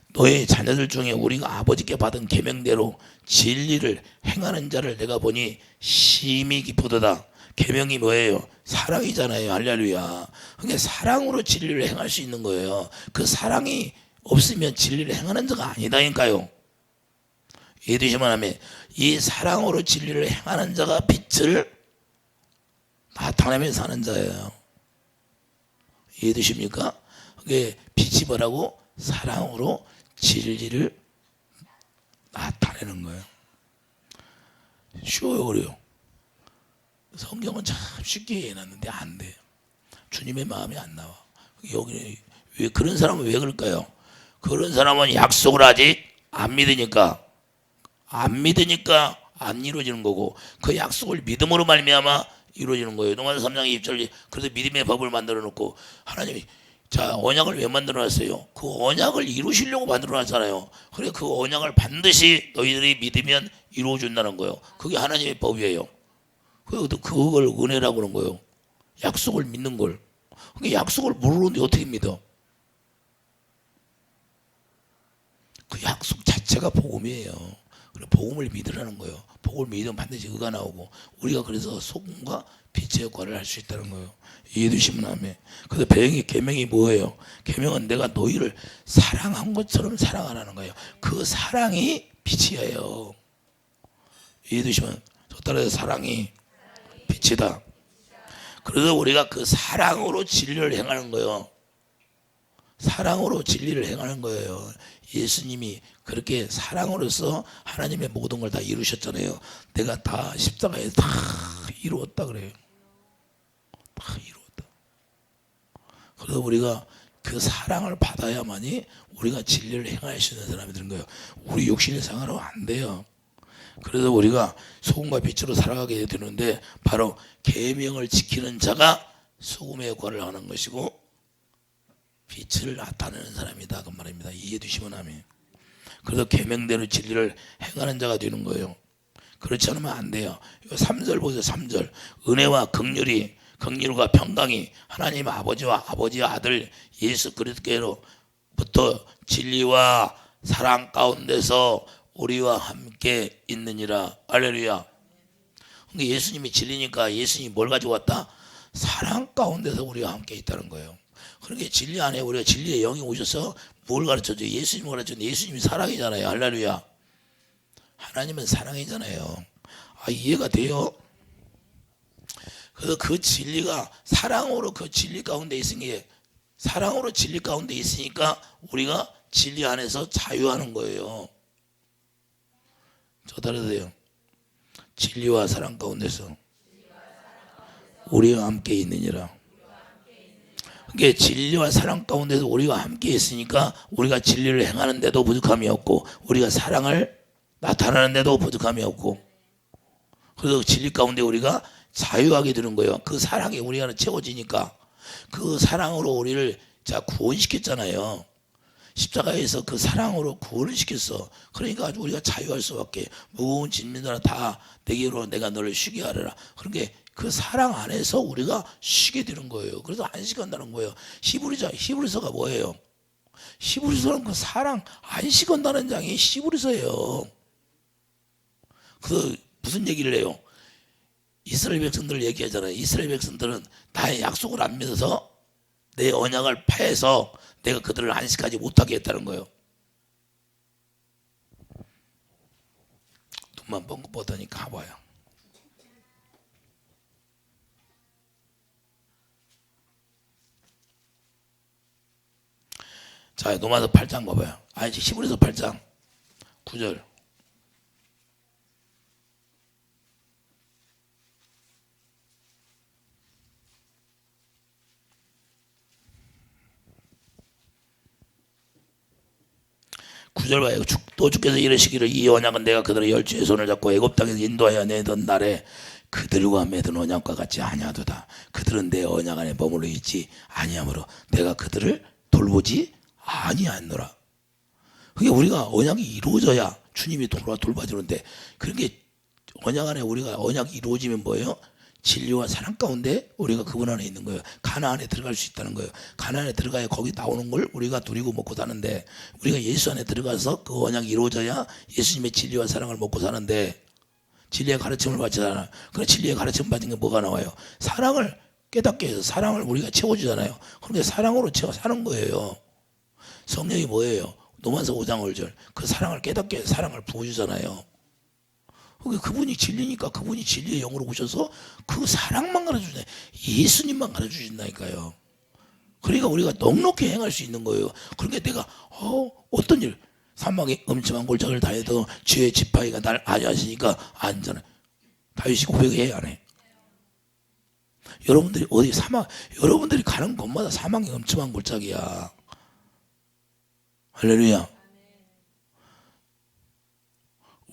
너의 자녀들 중에 우리가 아버지께 받은 계명대로 진리를 행하는 자를 내가 보니 심히 기쁘도다. 계명이 뭐예요? 사랑이잖아요. 할렐루야. 그러니까 사랑으로 진리를 행할 수 있는 거예요. 그 사랑이 없으면 진리를 행하는 자가 아니다니까요. 이해되시면 하면 이 사랑으로 진리를 행하는 자가 빛을 나타내며 사는 자예요. 이해되십니까? 그게 빛이 뭐라고? 사랑으로 진리를 나타내는 거예요. 쉬워요, 어려요? 성경은 참 쉽게 해놨는데 안 돼요. 주님의 마음이 안 나와. 여기 왜 그런 사람은 왜 그럴까요? 그런 사람은 약속을 아직 안 믿으니까 안 이루어지는 거고, 그 약속을 믿음으로 말미암아 이루어지는 거예요. 로마서 3장 20절. 그래서 믿음의 법을 만들어 놓고 하나님이, 자, 언약을 왜 만들어 놨어요? 그 언약을 이루시려고 만들어 놨잖아요. 그래, 그 언약을 반드시 너희들이 믿으면 이루어 준다는 거예요. 그게 하나님의 법이에요. 그걸 은혜라고 그런 거예요. 약속을 믿는 걸. 그러니까 약속을 모르는데 어떻게 믿어? 그 약속 자체가 복음이에요. 그래, 복음을 믿으라는 거예요. 복음을 믿으면 반드시 의가 나오고, 우리가 그래서 소금과 빛의 역할을 할 수 있다는 거예요. 이해되시면 하면. 그래서 계명이 뭐예요? 계명은 내가 너희를 사랑한 것처럼 사랑하라는 거예요. 그 사랑이 빛이에요. 이해되시면, 저 따라서 사랑이 빛이다. 그래서 우리가 그 사랑으로 진리를 행하는 거예요. 사랑으로 진리를 행하는 거예요. 예수님이 그렇게 사랑으로서 하나님의 모든 걸 다 이루셨잖아요. 내가 다 십자가에 다 이루었다 그래요. 다 이루었다. 그래서 우리가 그 사랑을 받아야만이 우리가 진리를 행할 수 있는 사람이 되는 거예요. 우리 육신의 상하로 안 돼요. 그래서 우리가 소금과 빛으로 살아가게 되는데, 바로 계명을 지키는 자가 소금의 역할을 하는 것이고 빛을 나타내는 사람이다, 그 말입니다. 이해해 주시면 하면. 그래서 계명대로 진리를 행하는 자가 되는 거예요. 그렇지 않으면 안 돼요. 3절 보세요. 3절. 은혜와 긍휼과 평강이 하나님 아버지와 아버지의 아들 예수 그리스도께로부터 진리와 사랑 가운데서 우리와 함께 있느니라. 할렐루야. 그러니까 예수님이 진리니까 예수님이 뭘 가지고 왔다? 사랑 가운데서 우리와 함께 있다는 거예요. 그러니까 진리 안에 우리가 진리의 영이 오셔서 뭘 가르쳐줘요? 예수님을 가르쳐주는데, 예수님이 사랑이잖아요. 할렐루야. 하나님은 사랑이잖아요. 이해가 돼요? 그래서 그 진리가 사랑으로 그 진리 가운데 있으니, 사랑으로 진리 가운데 있으니까 우리가 진리 안에서 자유하는 거예요. 저 따라서요. 진리와 사랑 가운데서 우리와 함께 있느니라. 그러니까 진리와 사랑 가운데서 우리와 함께 있으니까 우리가 진리를 행하는데도 부족함이 없고, 우리가 사랑을 나타내는데도 부족함이 없고, 그래서 진리 가운데 우리가 자유하게 되는 거예요. 그 사랑이 우리 안에 채워지니까. 그 사랑으로 우리를 구원시켰잖아요. 십자가에서 그 사랑으로 구원을 시켰어. 그러니까 우리가 자유할 수밖에. 무거운 짐들아 다 내게로 내가 너를 쉬게 하리라. 그러니까 그 사랑 안에서 우리가 쉬게 되는 거예요. 그래서 안식한다는 거예요. 히브리서가 뭐예요? 히브리서는 그 사랑 안식한다는 장이 히브리서예요. 그 무슨 얘기를 해요? 이스라엘 백성들 얘기하잖아요. 이스라엘 백성들은 나의 약속을 안 믿어서 내 언약을 파해서 내가 그들을 안식하지 못하게 했다는 거예요. 눈만 뻥긋 뻗으니 가봐요. 자, 로마서 8장 봐봐요. 아니, 히브리서 8장 9절. 구절 봐요. 또 주께서 이르시기를 이 언약은 내가 그들의 열주의 손을 잡고 애굽 땅에서 인도하여 내던 날에 그들과 맺은 언약과 같이 아니하도다. 그들은 내 언약 안에 머물러 있지 아니하므로 내가 그들을 돌보지 아니하노라. 그게 우리가 언약이 이루어져야 주님이 돌봐주는데, 그런 게 언약 안에 우리가 언약이 이루어지면 뭐예요? 진리와 사랑 가운데 우리가 그분 안에 있는 거예요. 가나안에 들어갈 수 있다는 거예요. 가나안에 들어가야 거기 나오는 걸 우리가 누리고 먹고 사는데, 우리가 예수 안에 들어가서 그 언약이 이루어져야 예수님의 진리와 사랑을 먹고 사는데, 진리의 가르침을 받잖아요. 그래, 진리의 가르침 받은 게 뭐가 나와요? 사랑을 깨닫게 해서 사랑을 우리가 채워주잖아요. 그런데 사랑으로 채워 사는 거예요. 성령이 뭐예요? 로마서 5장 5절. 그 사랑을 깨닫게 해서 사랑을 부어주잖아요. 그분이 진리니까 그분이 진리의 영으로 오셔서 그 사랑만 가르쳐주네. 예수님만 가르쳐주신다니까요. 그러니까 우리가 넉넉히 행할 수 있는 거예요. 그러니까 내가 어떤 일, 사막에 엄청난 골짜기를 다해도 주의 지팡이가 날 아니하시니까 안전해. 다윗이 고백해 안 해? 여러분들이 어디 여러분들이 가는 곳마다 사막이 엄청난 골짜기야. 할렐루야.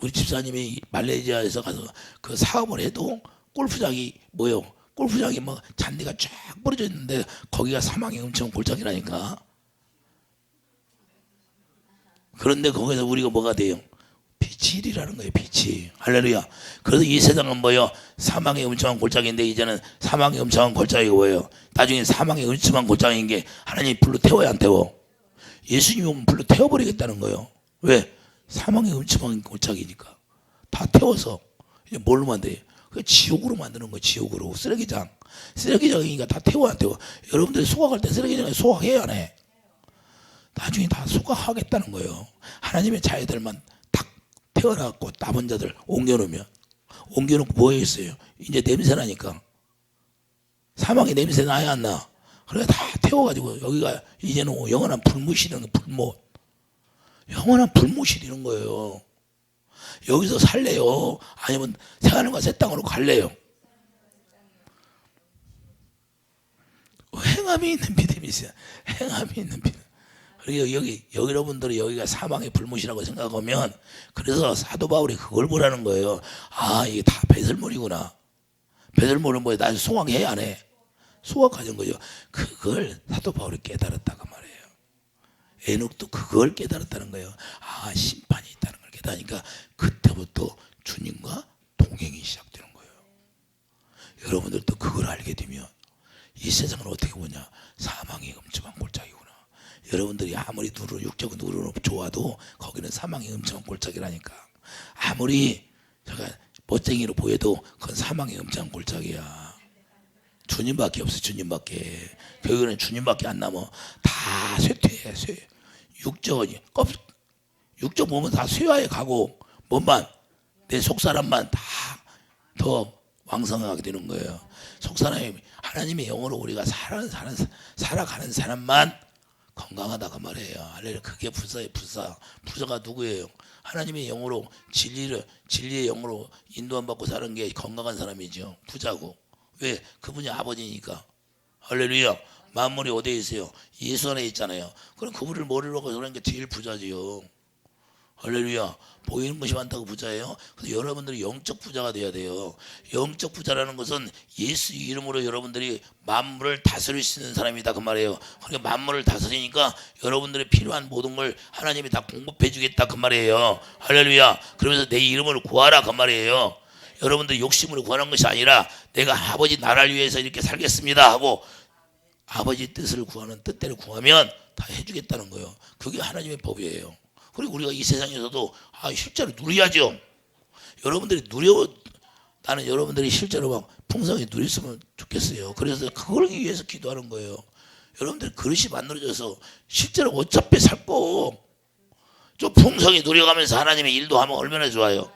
우리 집사님이 말레이시아에서 가서 그 사업을 해도 골프장이 뭐요? 골프장이 막 잔디가 쫙 벌어져 있는데 거기가 사막이 엄청 골짜기라니까. 그런데 거기서 우리가 뭐가 돼요? 빛이 일이라는 거예요. 빛이. 할렐루야. 그래서 이 세상은 뭐예요? 사망의 음침한 골짜기인데, 이제는 사망의 음침한 골짜기가 뭐예요? 나중에 사망의 음침한 골짜기인 게 하나님이 불로 태워야 안 태워? 예수님이 오면 불로 태워버리겠다는 거예요. 왜? 사망의 음침한 골짜기니까. 다 태워서 이제 뭘로 만들어요? 지옥으로 만드는 거예요. 지옥으로. 쓰레기장이니까 다 태워 안 태워? 여러분들이 소각할 때 쓰레기장에 소각해야 안 해? 나중에 다 소각하겠다는 거예요. 하나님의 자녀들만 딱 태어나고 남은 자들 옮겨놓으면, 옮겨놓고 뭐 했어요? 이제 냄새 나니까. 사망의 냄새 나야 안 나? 그래 다 태워가지고 여기가 이제는 영원한 불못이라는 불못. 영원한 불못이 되는 거예요. 여기서 살래요? 아니면 새하늘과 새 땅으로 갈래요? 행함이 있는 믿음이 있어요. 행함이 있는 믿음. 그리고 여기 여러분들이 여기가 사망의 불못이라고 생각하면, 그래서 사도 바울이 그걸 보라는 거예요. 아, 이게 다 배설물이구나. 배설물은 뭐야? 나 소각해 안 해? 소각하는 거죠. 그걸 사도 바울이 깨달았다고 말해요. 에녹도 그걸 깨달았다는 거예요. 아, 심판이 있다는 걸 깨달으니까 그때부터 주님과 동행이 시작되는 거예요. 여러분들도 그걸 알게 되면 이 세상을 어떻게 보냐? 사망의 음침한 골짜기구나. 여러분들이 아무리 육적인 누르는 좋아도 거기는 사망의 음침한 골짜기라니까. 아무리 제가 멋쟁이로 보여도 그건 사망의 음침한 골짜기야. 주님밖에 없어. 주님밖에. 교회는 주님밖에 안 남아. 다 쇠퇴해. 육적 몸은 다 쇠화해 가고, 몸만, 내 속사람만 다 더 왕성하게 되는 거예요. 속사람이 하나님의 영으로 우리가 살아가는 사람만 건강하다고 말해요. 할렐루야. 그게 부자예요. 부자가 누구예요? 하나님의 영으로 진리의 영으로 인도함 받고 사는 게 건강한 사람이죠. 부자고. 왜? 그분이 아버지니까. 할렐루야. 만물이 어디에 있어요? 예수 안에 있잖아요. 그럼 그분을 머리로 하고 그런 게 제일 부자지요. 할렐루야. 보이는 것이 많다고 부자예요? 그래서 여러분들이 영적 부자가 돼야 돼요. 영적 부자라는 것은 예수 이름으로 여러분들이 만물을 다스릴 수 있는 사람이다 그 말이에요. 그러니까 만물을 다스리니까 여러분들이 필요한 모든 걸 하나님이 다 공급해 주겠다 그 말이에요. 할렐루야. 그러면서 내 이름을 구하라 그 말이에요. 여러분들 욕심으로 구하는 것이 아니라 내가 아버지 나라를 위해서 이렇게 살겠습니다 하고 아버지 뜻을 구하는 뜻대로 구하면 다 해주겠다는 거예요. 그게 하나님의 법이에요. 그리고 우리가 이 세상에서도 실제로 누려야죠. 여러분들이 나는 여러분들이 실제로 막 풍성히 누렸으면 좋겠어요. 그래서 그걸 위해서 기도하는 거예요. 여러분들 그릇이 만들어져서 실제로 어차피 살 거 좀 풍성히 누려가면서 하나님의 일도 하면 얼마나 좋아요.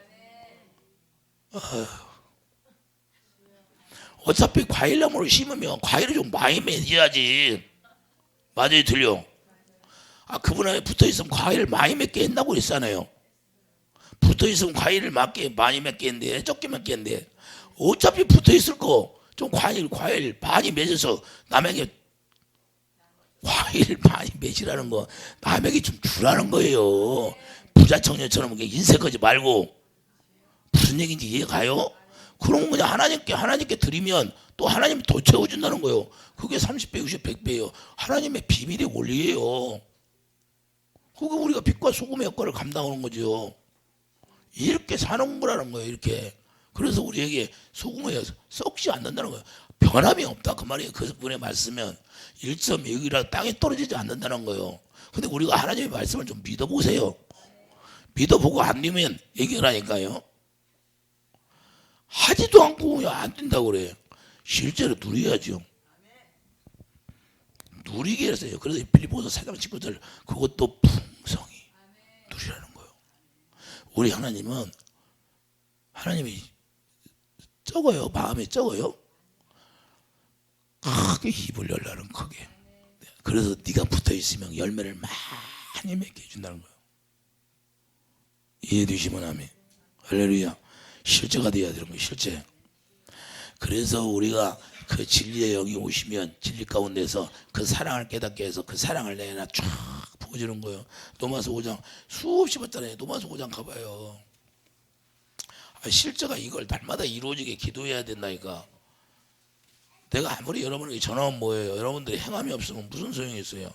어차피 과일나무를 심으면 과일을 좀 많이 맺어야지. 맞아요, 들려? 그분에 붙어있으면 과일을 많이 맺게 했다고 그랬잖아요. 붙어있으면 과일을 많이 맺게 했는데 적게 맺게 했는데 어차피 붙어있을 거 좀 과일 많이 맺어서 남에게 과일 많이 맺으라는 거 남에게 좀 주라는 거예요. 부자 청년처럼 인색하지 말고. 무슨 얘기인지 이해가요? 그러면 그냥 하나님께 드리면 또 하나님이 더 채워준다는 거예요. 그게 30배, 60배, 100배예요. 하나님의 비밀의 원리예요. 그게 우리가 빛과 소금의 역할을 감당하는 거죠. 이렇게 사는 거라는 거예요. 이렇게. 그래서 우리에게 소금이 썩지 않는다는 거예요. 변함이 없다 그 말이에요. 그분의 말씀은 1.6이라 땅에 떨어지지 않는다는 거예요. 근데 우리가 하나님의 말씀을 좀 믿어보세요. 믿어보고 안 믿으면 얘기하라니까요. 하지도 않고 안 된다고 그래요. 실제로 누려야죠. 누리게 했어요. 그래서 빌립보서 4장 19절 그것도 풍성히 누리라는 거예요. 우리 하나님이 적어요. 마음에 적어요. 크게 입을 열라는 크게. 그래서 네가 붙어있으면 열매를 많이 맺게 해준다는 거예요. 이해되시면 아멘. 할렐루야. 실제가 돼야 되는 거예요. 실제. 그래서 우리가 그 진리의 영이 오시면 진리 가운데서 그 사랑을 깨닫게 해서 그 사랑을 내나 쫙 부어주는 거예요. 로마서 5장 수없이 봤잖아요. 로마서 5장 가봐요. 실제가 이걸 날마다 이루어지게 기도해야 된다니까. 내가 아무리 여러분에게 전하면 뭐예요? 여러분들이 행함이 없으면 무슨 소용이 있어요?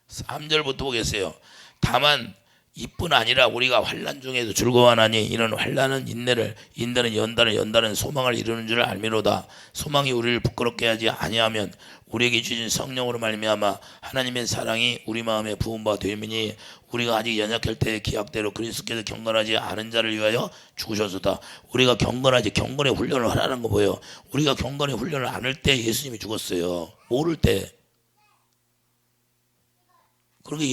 3절부터 보겠어요. 다만 이뿐 아니라 우리가 환난 중에도 즐거워하나니 이는 환난은 인내는 연단은 소망을 이루는 줄 알미로다. 소망이 우리를 부끄럽게 하지 아니하면 우리에게 주신 성령으로 말미암아 하나님의 사랑이 우리 마음에 부은 바 되미니 우리가 아직 연약할 때의 기약대로 그리스도께서 경건하지 않은 자를 위하여 죽으셨다. 우리가 경건의 훈련을 하라는 거 뭐예요? 우리가 경건의 훈련을 안 할 때 예수님이 죽었어요. 모를 때. 그러니까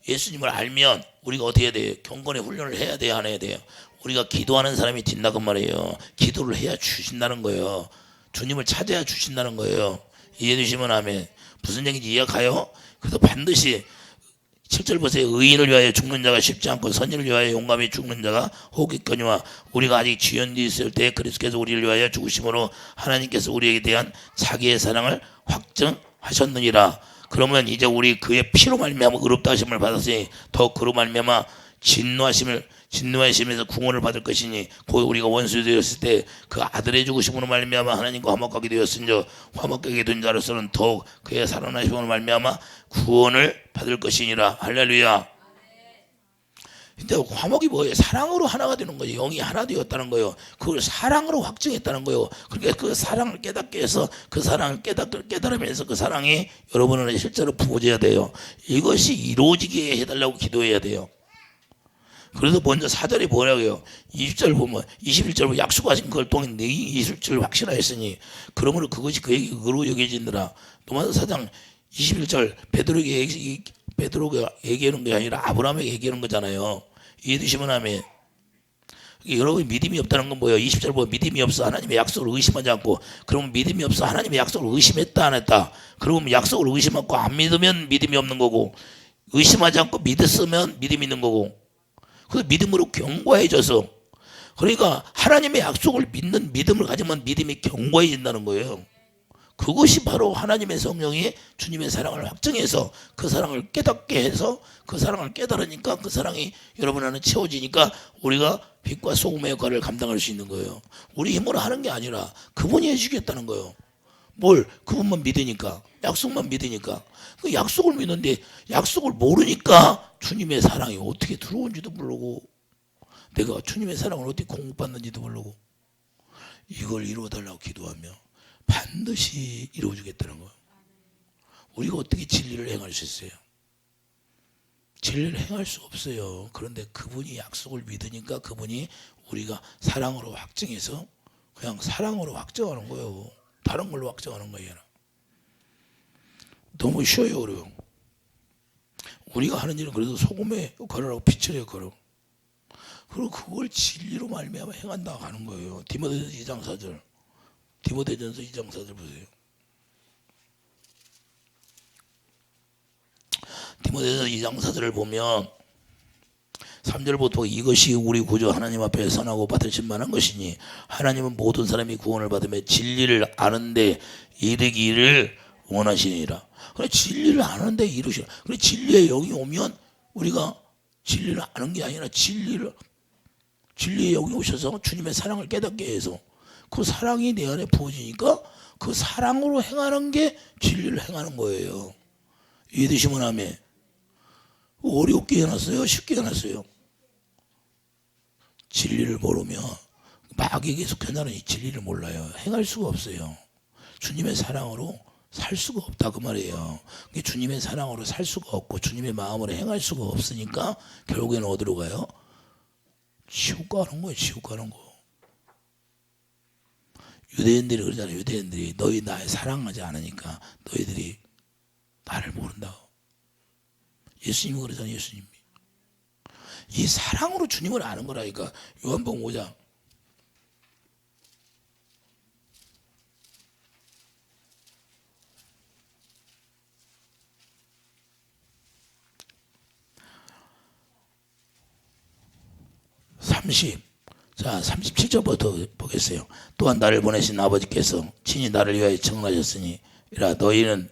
예수님을 알면 우리가 어떻게 해야 돼요? 경건의 훈련을 해야 돼요? 안 해야 돼요? 우리가 기도하는 사람이 된다고 말이에요. 기도를 해야 주신다는 거예요. 주님을 찾아야 주신다는 거예요. 이해되시면 아멘. 무슨 얘기인지 이해가요? 그래서 반드시 7절 보세요. 의인을 위하여 죽는 자가 쉽지 않고 선인을 위하여 용감히 죽는 자가 혹있거니와 우리가 아직 지연되어 있을 때 그리스도께서 우리를 위하여 죽으심으로 하나님께서 우리에게 대한 자기의 사랑을 확증하셨느니라. 그러면 이제 우리 그의 피로 말미암아 의롭다 하심을 받았으니 더 그로 말미암아 진노하심에서 구원을 받을 것이니 곧 우리가 원수 되었을 때 그 아들의 죽으심으로 말미암아 하나님과 화목하게 되었은즉 화목하게 된 자로서는 더욱 그의 살아나심으로 말미암아 구원을 받을 것이니라. 할렐루야. 근데 화목이 뭐예요? 사랑으로 하나가 되는 거죠. 영이 하나 되었다는 거예요. 그걸 사랑으로 확증했다는 거예요. 그러니까 그 사랑을 깨닫게 해서 그 사랑을 깨달으면서 그 사랑이 여러분은 실제로 부어져야 돼요. 이것이 이루어지게 해달라고 기도해야 돼요. 그래서 먼저 4절이 뭐라고 해요? 20절 보면 21절 보면 약속하신 그걸 통해 내 이술을 확신하였으니 그러므로 그것이 그에게 의로 여겨지느라. 로마서 4장 21절 베드로가 얘기하는 게 아니라 아브라함에게 얘기하는 거잖아요. 이해되시면 아멘. 여러분 믿음이 없다는 건 뭐예요? 20절 보면 믿음이 없어 하나님의 약속을 의심하지 않고. 그러면 믿음이 없어 하나님의 약속을 의심했다 안 했다? 그러면 약속을 의심하고 안 믿으면 믿음이 없는 거고 의심하지 않고 믿었으면 믿음이 있는 거고. 그 믿음으로 견고해져서 그러니까 하나님의 약속을 믿는 믿음을 가지면 믿음이 견고해진다는 거예요. 그것이 바로 하나님의 성령이 주님의 사랑을 확증해서 그 사랑을 깨닫게 해서 그 사랑을 깨달으니까 그 사랑이 여러분 안에 채워지니까 우리가 빛과 소금의 역할을 감당할 수 있는 거예요. 우리 힘으로 하는 게 아니라 그분이 해주겠다는 거예요. 뭘? 그분만 믿으니까, 약속만 믿으니까. 그 약속을 믿는데 약속을 모르니까 주님의 사랑이 어떻게 들어온지도 모르고 내가 주님의 사랑을 어떻게 공급받는지도 모르고 이걸 이루어달라고 기도하며 반드시 이루어주겠다는 거예요. 우리가 어떻게 진리를 행할 수 있어요? 진리를 행할 수 없어요. 그런데 그분이 약속을 믿으니까 그분이 우리가 사랑으로 확증해서 그냥 사랑으로 확정하는 거예요. 다른 걸로 확정하는 거예요. 너무 쉬워요. 어려워. 우리가 하는 일은 그래도 소금의 역할을 하고 빛의 역할을 하고 그리고 그걸 진리로 말미암아 행한다고 하는 거예요. 디모데전서 2장 4절. 디모데전서 2장 4절 보세요. 디모데전서 2장 4절을 보면 3절부터 이것이 우리 구주 하나님 앞에 선하고 받으실 만한 것이니 하나님은 모든 사람이 구원을 받으며 진리를 아는데 이르기를 원하시니라. 그래, 진리를 아는데 이르시라. 그래, 진리의 영이 오면 우리가 진리를 아는 게 아니라 진리의 영이 오셔서 주님의 사랑을 깨닫게 해서 그 사랑이 내 안에 부어지니까 그 사랑으로 행하는 게 진리를 행하는 거예요. 이해되시면 아멘. 어렵게 해놨어요? 쉽게 해놨어요? 진리를 모르면 마귀에게 속한 자는 이 진리를 몰라요. 행할 수가 없어요. 주님의 사랑으로 살 수가 없다 그 말이에요. 주님의 사랑으로 살 수가 없고 주님의 마음으로 행할 수가 없으니까 결국에는 어디로 가요? 지옥 가는 거예요. 지옥 가는 거. 유대인들이 그러잖아요. 유대인들이 너희 날 사랑하지 않으니까 너희들이 나를 모른다고. 예수님이 그러잖아요. 예수님이. 이 사랑으로 주님을 아는 거라니까. 요한복음 5장. 자, 37절부터 보겠어요. 또한 나를 보내신 아버지께서 친히 나를 위하여 청하셨으니 이라 너희는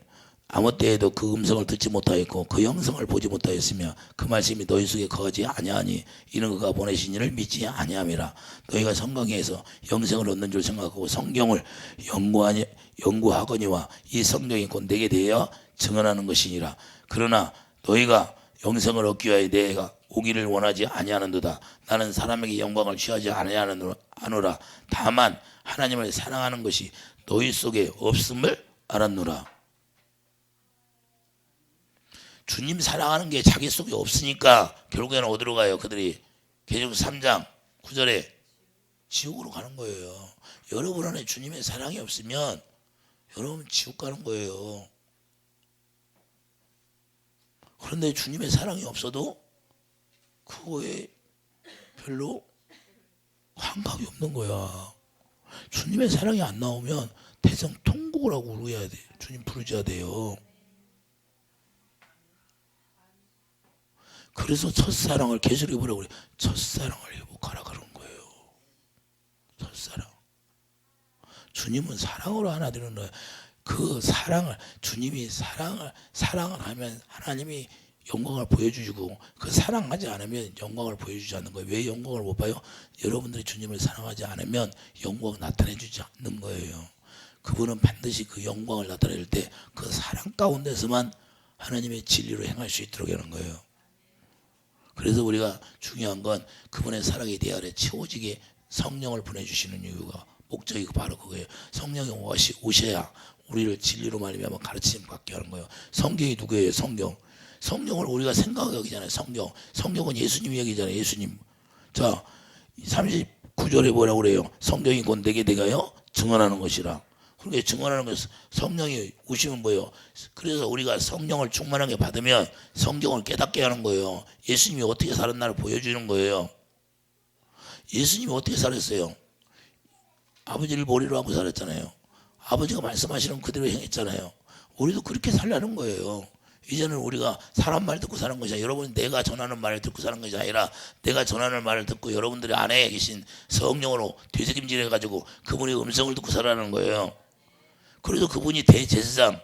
아무 때에도 그 음성을 듣지 못하였고 그 영성을 보지 못하였으며 그 말씀이 너희 속에 거하지 아니하니 이는 그가 보내신 이를 믿지 아니함이라. 너희가 성경에서 영생을 얻는 줄 생각하고 성경을 연구하거니와 이 성경이 곧 내게 대하여 증언하는 것이니라. 그러나 너희가 영생을 얻기 위하여 내가 오기를 원하지 아니하는도다. 나는 사람에게 영광을 취하지 아니하노라. 다만 하나님을 사랑하는 것이 너희 속에 없음을 알았노라. 주님 사랑하는 게 자기 속에 없으니까 결국에는 어디로 가요? 그들이 계시록서 3장 9절에 지옥으로 가는 거예요. 여러분 안에 주님의 사랑이 없으면 여러분 지옥 가는 거예요. 그런데 주님의 사랑이 없어도 그거에 별로 감각이 없는 거야. 주님의 사랑이 안 나오면 대성통곡을 하고 울어야 돼. 주님 부르셔야 돼요. 그래서 첫사랑을 계속 입으라고 그래. 첫사랑을 회복하라 그런 거예요. 첫사랑. 주님은 사랑으로 하나 되는 거예요. 그 사랑을 주님이 사랑을 하면 하나님이 영광을 보여주시고 그 사랑하지 않으면 영광을 보여주지 않는 거예요. 왜 영광을 못 봐요? 여러분들이 주님을 사랑하지 않으면 영광을 나타내주지 않는 거예요. 그분은 반드시 그 영광을 나타낼 때 그 사랑 가운데서만 하나님의 진리로 행할 수 있도록 하는 거예요. 그래서 우리가 중요한 건 그분의 사랑이 내 안에 채워지게 성령을 보내주시는 이유가 목적이 바로 그거예요. 성령이 오셔야 우리를 진리로 말미암아 가르침 받게 하는 거예요. 성경이 누구예요? 성경을 우리가 생각하게 하잖아요. 성경은 예수님 얘기잖아요. 예수님. 자, 39절에 뭐라고 그래요? 성경이 곧 내게 대하여 증언하는 것이라. 그러니까 증언하는 것, 성령이 오시면 뭐예요? 그래서 우리가 성령을 충만하게 받으면 성경을 깨닫게 하는 거예요. 예수님이 어떻게 살았나를 보여주는 거예요. 예수님이 어떻게 살았어요? 아버지를 머리로 하고 살았잖아요. 아버지가 말씀하시는 그대로 행했잖아요. 우리도 그렇게 살라는 거예요. 이제는 우리가 사람 말 듣고 사는 것이 아니라 여러분이 내가 전하는 말을 듣고 사는 것이 아니라 내가 전하는 말을 듣고 여러분들의 안에 계신 성령으로 되새김질 해가지고 그분의 음성을 듣고 살아가는 거예요. 그래서 그분이 대제사장.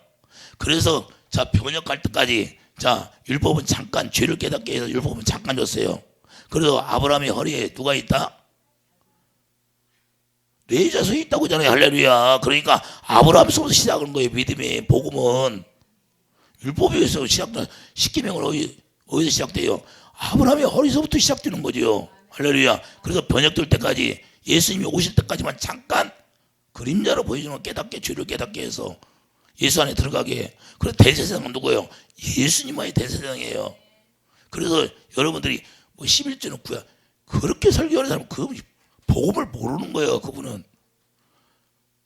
그래서 자, 변역할 때까지 자, 율법은 잠깐 죄를 깨닫게 해서 율법은 잠깐 줬어요. 그래서 아브라함의 허리에 누가 있다? 네 자손이 있다고 하잖아요. 할렐루야. 그러니까 아브라함서부터 시작하는 거예요. 믿음의 복음은. 율법에서 시작된 십계명은 어디서 시작돼요? 아브라함의 허리서부터 시작되는 거죠. 할렐루야. 그래서 번역될 때까지 예수님이 오실 때까지만 잠깐 그림자로 보여주는 깨닫게 죄를 깨닫게 해서 예수 안에 들어가게 해. 그래서 대제사장은 누구예요? 예수님만이 대제사장이에요. 그래서 여러분들이 뭐 11조는 구야 그렇게 설교하는 사람은 그 복음을 모르는 거예요. 그분은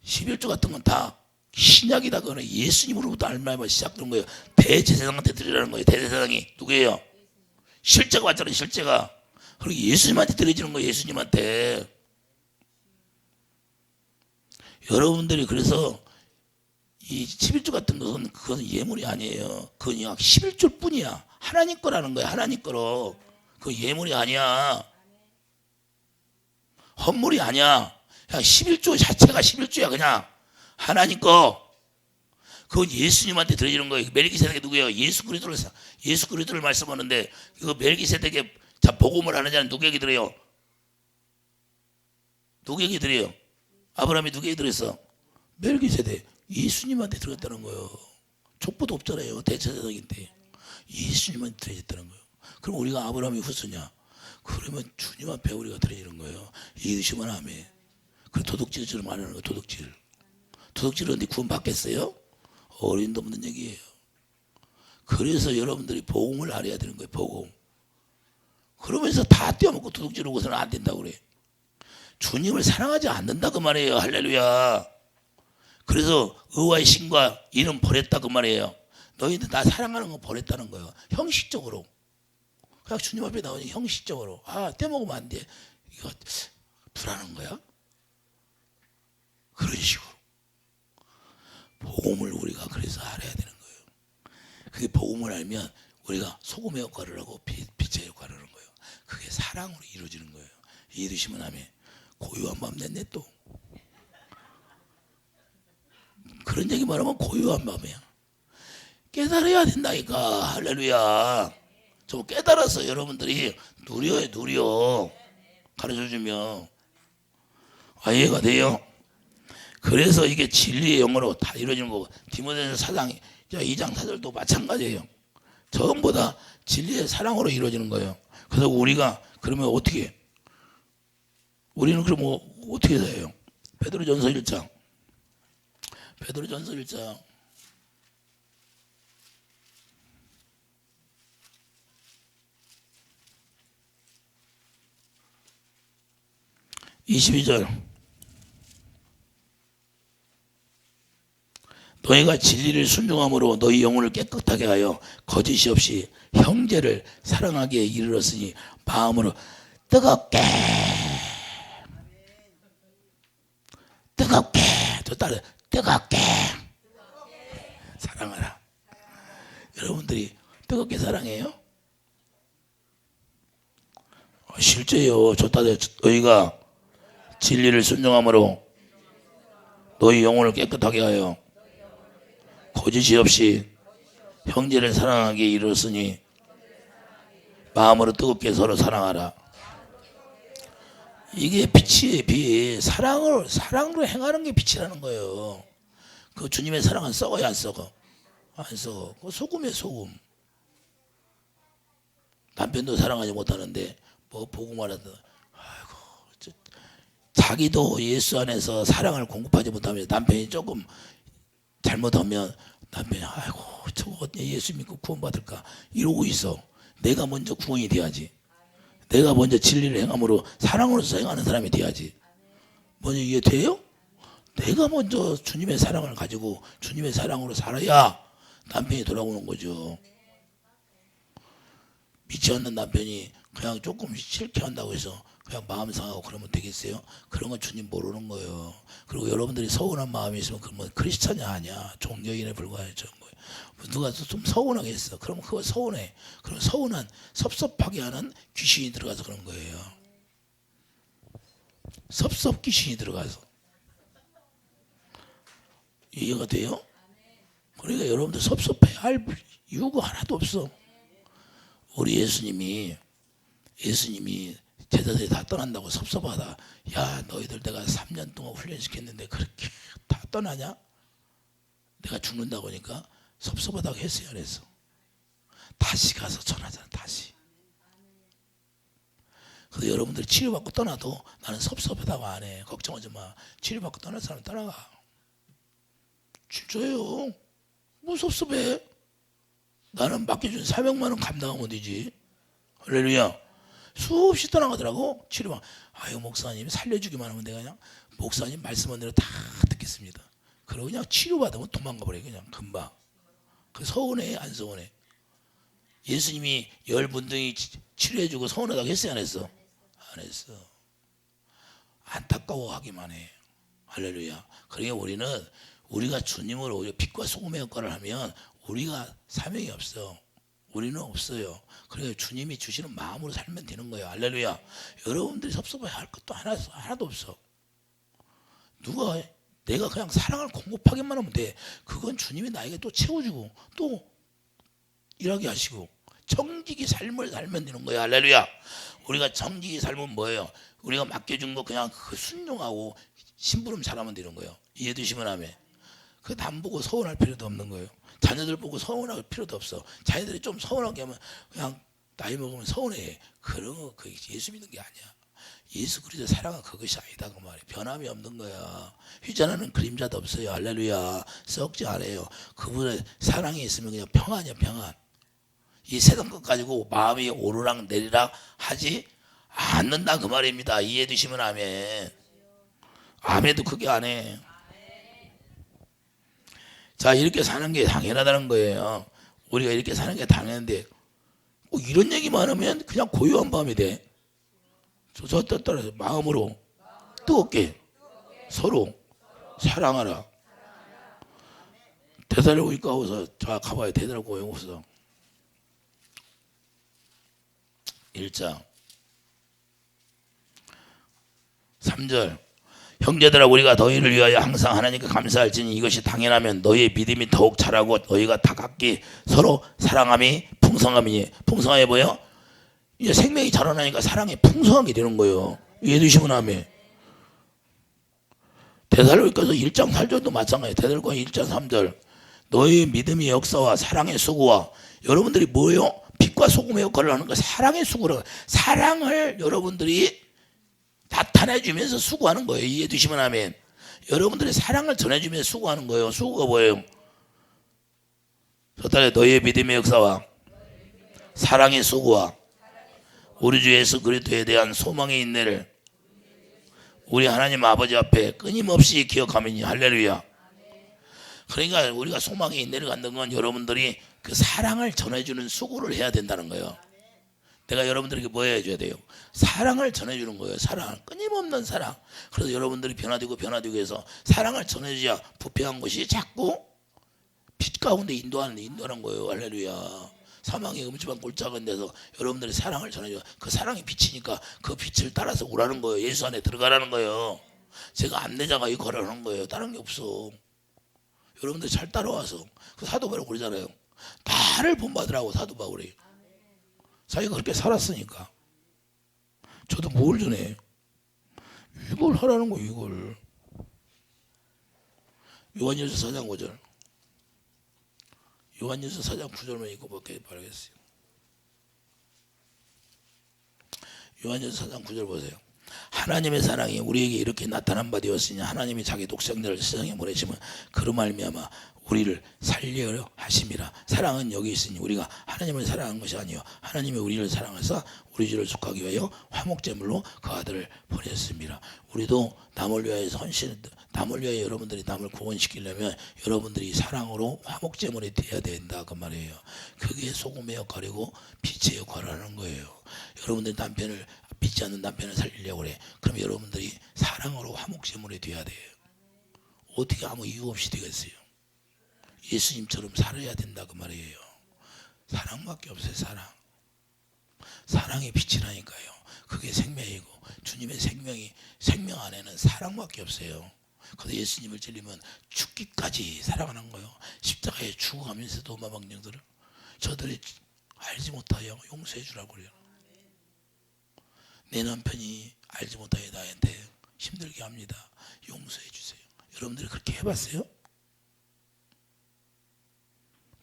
11조 같은 건 다 신약이다. 그거는 예수님으로부터 알말마 시작된 거예요. 대제사장한테 드리라는 거예요. 대제사장이 누구예요? 실제가 왔잖아요. 실제가. 그리고 예수님한테 드려지는 거예요. 예수님한테. 여러분들이 그래서 이 11조 같은 것은 그것은 예물이 아니에요. 그건 그냥 11조일 뿐이야. 하나님 거라는 거야. 하나님 거로. 그건 예물이 아니야. 헌물이 아니야. 그냥 11조 자체가 11조야. 그냥 하나님 거. 그건 예수님한테 드려지는 거예요. 멜기세덱이 누구예요? 예수 그리스도를 말씀하는데 그 멜기세덱의 자 복음을 하는 자는 누구에게 드려요? 누구에게 드려요? 아브라함이 누구에게 드렸어? 멜기세덱. 예수님한테 들었다는 거예요. 족보도 없잖아요. 대체사장인데 예수님한테 드려졌다는 거예요. 그럼 우리가 아브라함이 후손이냐? 그러면 주님 앞에 우리가 드려지는 거예요. 이으시면 아멘. 그 도둑질을 말하는 거예요. 도둑질은 네 구원 받겠어요? 어림도 없는 얘기예요. 그래서 여러분들이 복음을 알아야 되는 거예요. 복음. 그러면서 다 떼어먹고 도둑질하고서는 안 된다고 그래. 주님을 사랑하지 않는다 그 말이에요. 할렐루야. 그래서 의와의 신과 이는 버렸다 그 말이에요. 너희는 나 사랑하는 거 버렸다는 거예요. 형식적으로. 그냥 주님 앞에 나오니 형식적으로. 아 떼먹으면 안 돼. 이거 불안한 거야? 그런 식으로. 복음을 우리가 그래서 알아야 되는 거예요. 그게 복음을 알면 우리가 소금의 역할을 하고 빛의 역할을 하는 거예요. 그게 사랑으로 이루어지는 거예요. 이해되시면 하면 고요한 밤 냈네 또. 그런 얘기 말하면 고요한 밤이야. 깨달아야 된다니까. 할렐루야. 좀 깨달아서 여러분들이 누려 가르쳐주면 이해가 돼요. 그래서 이게 진리의 영으로 다 이루어지는 거고 디모데전서 4장 2장 4절도 마찬가지예요. 전부 다 진리의 사랑으로 이루어지는 거예요. 그래서 우리가 그러면 어떻게 우리는 그럼 어떻게 해요? 베드로전서 1장 22절 너희가 진리를 순종함으로 너희 영혼을 깨끗하게 하여 거짓이 없이 형제를 사랑하기에 이르렀으니 마음으로 뜨겁게 또 따라 뜨겁게 사랑하라. 여러분들이 뜨겁게 사랑해요? 실제요. 너희가 진리를 순종함으로 너희 영혼을 깨끗하게 하여 거짓이 없이 형제를 사랑하기에 이르렀으니 마음으로 뜨겁게 서로 사랑하라. 이게 빛이에요. 빛. 사랑으로 행하는 게 빛이라는 거예요. 그 주님의 사랑은 썩어야 안 썩어? 안 썩어. 그 소금이에요. 소금. 남편도 사랑하지 못하는데 뭐 복음을 하다 자기도 예수 안에서 사랑을 공급하지 못하면 남편이 조금 잘못하면 남편이 아이고 저거 예수 믿고 구원받을까 이러고 있어. 내가 먼저 구원이 돼야지. 내가 먼저 진리를 행함으로 사랑으로서 행하는 사람이 돼야지. 먼저 이게 돼요? 내가 먼저 주님의 사랑을 가지고 주님의 사랑으로 살아야 남편이 돌아오는 거죠. 믿지 않는 남편이 그냥 조금 싫게 한다고 해서 그냥 마음 상하고 그러면 되겠어요? 그런 건 주님 모르는 거예요. 그리고 여러분들이 서운한 마음이 있으면 그건 뭐 크리스찬이 아니야. 종교인에 불과해 저런 거예요. 누가 좀 서운하게 했어. 그러면 그거 서운해. 그럼 서운한 섭섭하게 하는 귀신이 들어가서 그런 거예요. 섭섭 귀신이 들어가서. 이해가 돼요? 그러니까 여러분들 섭섭해 할 이유가 하나도 없어. 우리 예수님이 제자들이 다 떠난다고 섭섭하다. 야 너희들 내가 3년 동안 훈련시켰는데 그렇게 다 떠나냐? 내가 죽는다고 하니까 섭섭하다고 했어요 안 했어? 다시 가서 전하잖아. 다시. 그래서 여러분들이 치료받고 떠나도 나는 섭섭하다고 안 해. 걱정하지 마. 치료받고 떠날 사람 떠나가. 진짜예요. 뭐 섭섭해? 나는 맡겨준 사명만은 감당하면 되지. 할렐루야. 수없이 떠나가더라고. 치료만. 아유 목사님 살려주기만 하면 내가 그냥 목사님 말씀한 대로 다 듣겠습니다. 그러고 그냥 치료받으면 도망가 버려. 그냥 금방. 그 서운해 안 서운해? 예수님이 열분등이 치료해주고 서운하다고 했어요, 안 했어? 안 했어. 안타까워하기만 해. 할렐루야. 그러니까 우리가 주님으로 오히려 빛과 소금의 역할을 하면 우리가 사명이 없어. 우리는 없어요. 그러니까 주님이 주시는 마음으로 살면 되는 거예요. 할렐루야. 여러분들이 섭섭해 할 것도 하나도 없어. 내가 그냥 사랑을 공급하기만 하면 돼. 그건 주님이 나에게 또 채워주고 또 일하게 하시고 정직히 삶을 살면 되는 거야. 할렐루야. 우리가 정직히 살면 뭐예요? 우리가 맡겨준 거 그냥 순종하고 심부름 잘하면 되는 거예요. 이해되시면 하면 그 남 보고 서운할 필요도 없는 거예요. 자녀들 보고 서운할 필요도 없어. 자녀들이 좀 서운하게 하면 그냥 나이 먹으면 서운해. 그런 거 예수 믿는 게 아니야. 예수 그리스도 사랑은 그것이 아니다 그 말이에요. 변함이 없는 거야. 휘전하는 그림자도 없어요. 할렐루야. 썩지 않아요. 그분의 사랑이 있으면 그냥 평안이야. 평안. 이 세상 것 가지고 마음이 오르락 내리락 하지 않는다 그 말입니다. 이해해 주시면 아멘. 아멘도 크게 안 해. 자, 이렇게 사는 게 당연하다는 거예요. 우리가 이렇게 사는 게 당연한데 이런 얘기만 하면 그냥 고요한 마음이 돼. 저 따라서 마음으로 뜨겁게 서로 사랑하라. 데살로니가후서 자 가봐요. 데살로니가후서 1장 3절 형제들아 우리가 너희를 위하여 항상 하나님께 감사할지니 이것이 당연하면 너희의 믿음이 더욱 자라고 너희가 다 각기 서로 사랑함이 풍성함이니 풍성해 보여? 이제 생명이 자라나니까 사랑이 풍성하게 되는 거예요. 이해되시면 하면 데살로니가서 1장 8절도 마찬가지예요. 데살로니가 1장 3절 너희의 믿음의 역사와 사랑의 수고와 여러분들이 뭐예요? 빛과 소금의 역할을 하는 거 사랑의 수고를 사랑을 여러분들이 나타내주면서 수고하는 거예요. 이해되시면 하면 여러분들이 사랑을 전해주면서 수고하는 거예요. 수고가 뭐예요? 저달에 너희의 믿음의 역사와 사랑의 수고와 우리 주 예수 그리스도에 대한 소망의 인내를 우리 하나님 아버지 앞에 끊임없이 기억하면이 할렐루야. 그러니까 우리가 소망의 인내를 갖는 건 여러분들이 그 사랑을 전해주는 수고를 해야 된다는 거예요. 내가 여러분들에게 뭐 해줘야 돼요? 사랑을 전해주는 거예요. 사랑, 끊임없는 사랑. 그래서 여러분들이 변화되고 해서 사랑을 전해줘야 부패한 것이 자꾸 빛 가운데 인도하는 거예요. 할렐루야. 사망의 음침한 골짜기인 데서 여러분들이 사랑을 전해줘야 그 사랑이 빛이니까 그 빛을 따라서 오라는 거예요. 예수 안에 들어가라는 거예요. 제가 안내자가 이거를 하는 거예요. 다른 게 없어. 여러분들이 잘 따라와서 그 사도 바울이 그러잖아요. 나를 본받으라고 사도 바울이. 자기가 그렇게 살았으니까 저도 뭘 전해 이걸 하라는 거예요. 이걸 요한일서 4장 5절 요한일서 4장 9절만 읽어볼게 바라겠어요. 요한일서 4장 9절 보세요. 하나님의 사랑이 우리에게 이렇게 나타난 바 되었으니 하나님이 자기 독생자를 세상에 보내시면 그로 말미암아 우리를 살려 하심이라. 사랑은 여기 있으니 우리가 하나님을 사랑한 것이 아니요 하나님이 우리를 사랑하사 우리 주를 속하기 위하여 화목제물로 그 아들을 보냈습니다. 우리도 남을 위하여 남을 위하여 여러분들이 남을 구원시키려면 여러분들이 사랑으로 화목제물이 되어야 된다 그 말이에요. 그게 소금의 역할이고 빛의 역할을 하는 거예요. 여러분들이 믿지 않는 남편을 살리려고 그래. 그럼 여러분들이 사랑으로 화목제물이 되어야 돼요. 어떻게 아무 이유 없이 되겠어요? 예수님처럼 살아야 된다 그 말이에요. 사랑밖에 없어요. 사랑이 빛이라니까요. 그게 생명이고 주님의 생명 안에는 사랑밖에 없어요. 그래서 예수님을 찔리면 죽기까지 사랑하는 거예요. 십자가에 죽어가면서도 마방령들을 저들이 알지 못하여 용서해 주라고 그래요. 내 남편이 알지 못하여 나한테 힘들게 합니다. 용서해 주세요. 여러분들이 그렇게 해봤어요?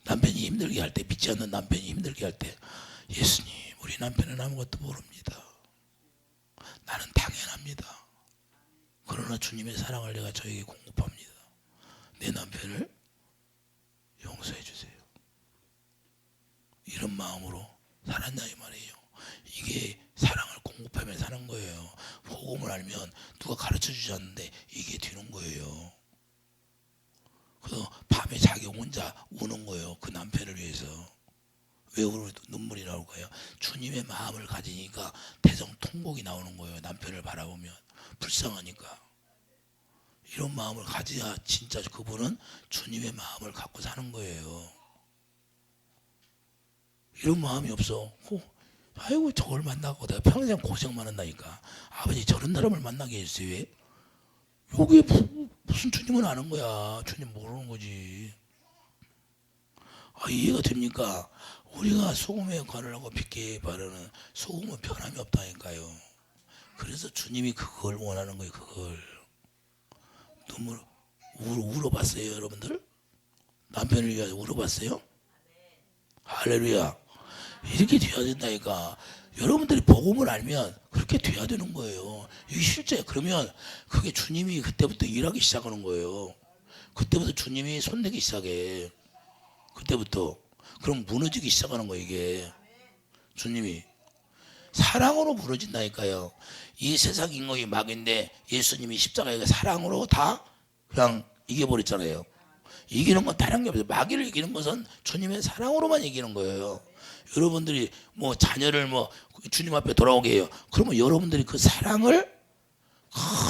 남편이 힘들게 할 때, 믿지 않는 남편이 힘들게 할 때, 예수님, 우리 남편은 아무것도 모릅니다. 나는 당연합니다. 그러나 주님의 사랑을 내가 저에게 공급합니다. 내 남편을 용서해 주세요. 이런 마음으로 살았냐 이 말이에요. 이게 사랑을 공급하며 사는 거예요. 복음을 알면 누가 가르쳐 주지 않는데 이게 되는 거예요. 그래서 밤에 자기 혼자 우는 거예요. 그 남편을 위해서. 왜 그러면 눈물이 나올 거예요? 주님의 마음을 가지니까 대성통곡이 나오는 거예요. 남편을 바라보면 불쌍하니까. 이런 마음을 가져야 진짜 그분은 주님의 마음을 갖고 사는 거예요. 이런 마음이 없어. 아이고 저걸 만나고 내가 평생 고생만 한다니까. 아버지 저런 사람을 만나게 해주세요. 왜? 여기에 무슨 주님은 아는 거야. 주님 모르는 거지. 이해가 됩니까? 우리가 소금에 관하고 빛에 바르는 소금은 변함이 없다니까요. 그래서 주님이 그걸 원하는 거예요. 그걸. 눈물 울어봤어요 여러분들? 남편을 위해서 울어봤어요? 할렐루야. 이렇게 돼야 된다니까. 여러분들이 복음을 알면 그렇게 돼야 되는 거예요. 이게 실제. 그러면 그게 주님이 그때부터 일하기 시작하는 거예요. 그때부터 주님이 손대기 시작해. 그때부터. 그럼 무너지기 시작하는 거예요. 이게 주님이 사랑으로 무너진다니까요. 이 세상 인공이 막인데 예수님이 십자가에 사랑으로 다 그냥 이겨버렸잖아요. 이기는 건 다른 게 없어요. 마귀를 이기는 것은 주님의 사랑으로만 이기는 거예요. 여러분들이 뭐 자녀를 뭐 주님 앞에 돌아오게 해요. 그러면 여러분들이 그 사랑을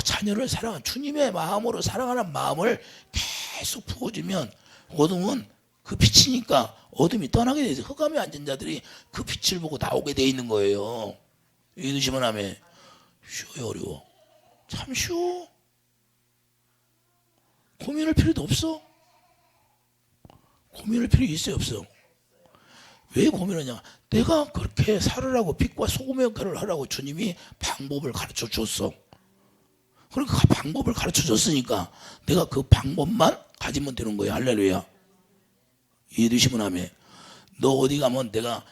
자녀를 사랑하는 주님의 마음으로 사랑하는 마음을 계속 부어주면 어둠은 그 빛이니까 어둠이 떠나게 되죠. 흑암에 앉은 자들이 그 빛을 보고 나오게 돼 있는 거예요. 믿으시면 아멘. 쉬워요, 어려워? 참 쉬워. 고민할 필요도 없어. 고민할 필요 있어요, 없어? 왜 고민하냐? 내가 그렇게 살으라고 빛과 소금의 역할을 하라고 주님이 방법을 가르쳐 줬어. 그러니까 그 방법을 가르쳐 줬으니까 내가 그 방법만 가지면 되는 거예요. 할렐루야. 이해되시면 하면 너 어디 가면 내가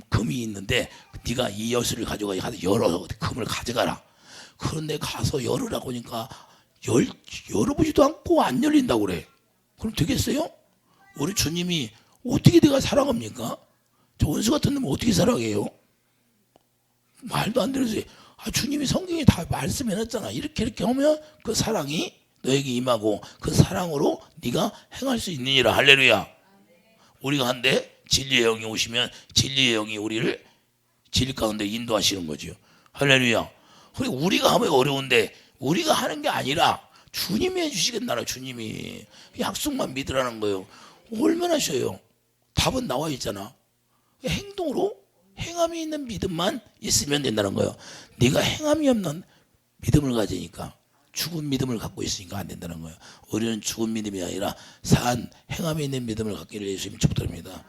금이 있는데 네가 이 여수를 가져가 가서 열어 금을 가져가라. 그런데 가서 열으라고 하니까 열어보지도 않고 안 열린다고 그래. 그럼 되겠어요? 우리 주님이 어떻게 내가 사랑합니까? 저 원수 같은 놈을 어떻게 사랑해요? 말도 안 되는 소리. 주님이 성경에 다 말씀해놨잖아. 이렇게 하면 그 사랑이 너에게 임하고 그 사랑으로 네가 행할 수 있느니라. 할렐루야. 우리가 한데 진리의 영이 오시면 진리의 영이 우리를 진리 가운데 인도하시는 거죠. 할렐루야. 그리고 우리가 하면 어려운데 우리가 하는 게 아니라 주님이 해주시겠나라. 주님이 약속만 믿으라는 거예요. 얼마나 쉬워요. 답은 나와 있잖아. 행동으로 행함이 있는 믿음만 있으면 된다는 거예요. 네가 행함이 없는 믿음을 가지니까 죽은 믿음을 갖고 있으니까 안 된다는 거예요. 우리는 죽은 믿음이 아니라 산 행함이 있는 믿음을 갖기를 예수님 축복드립니다.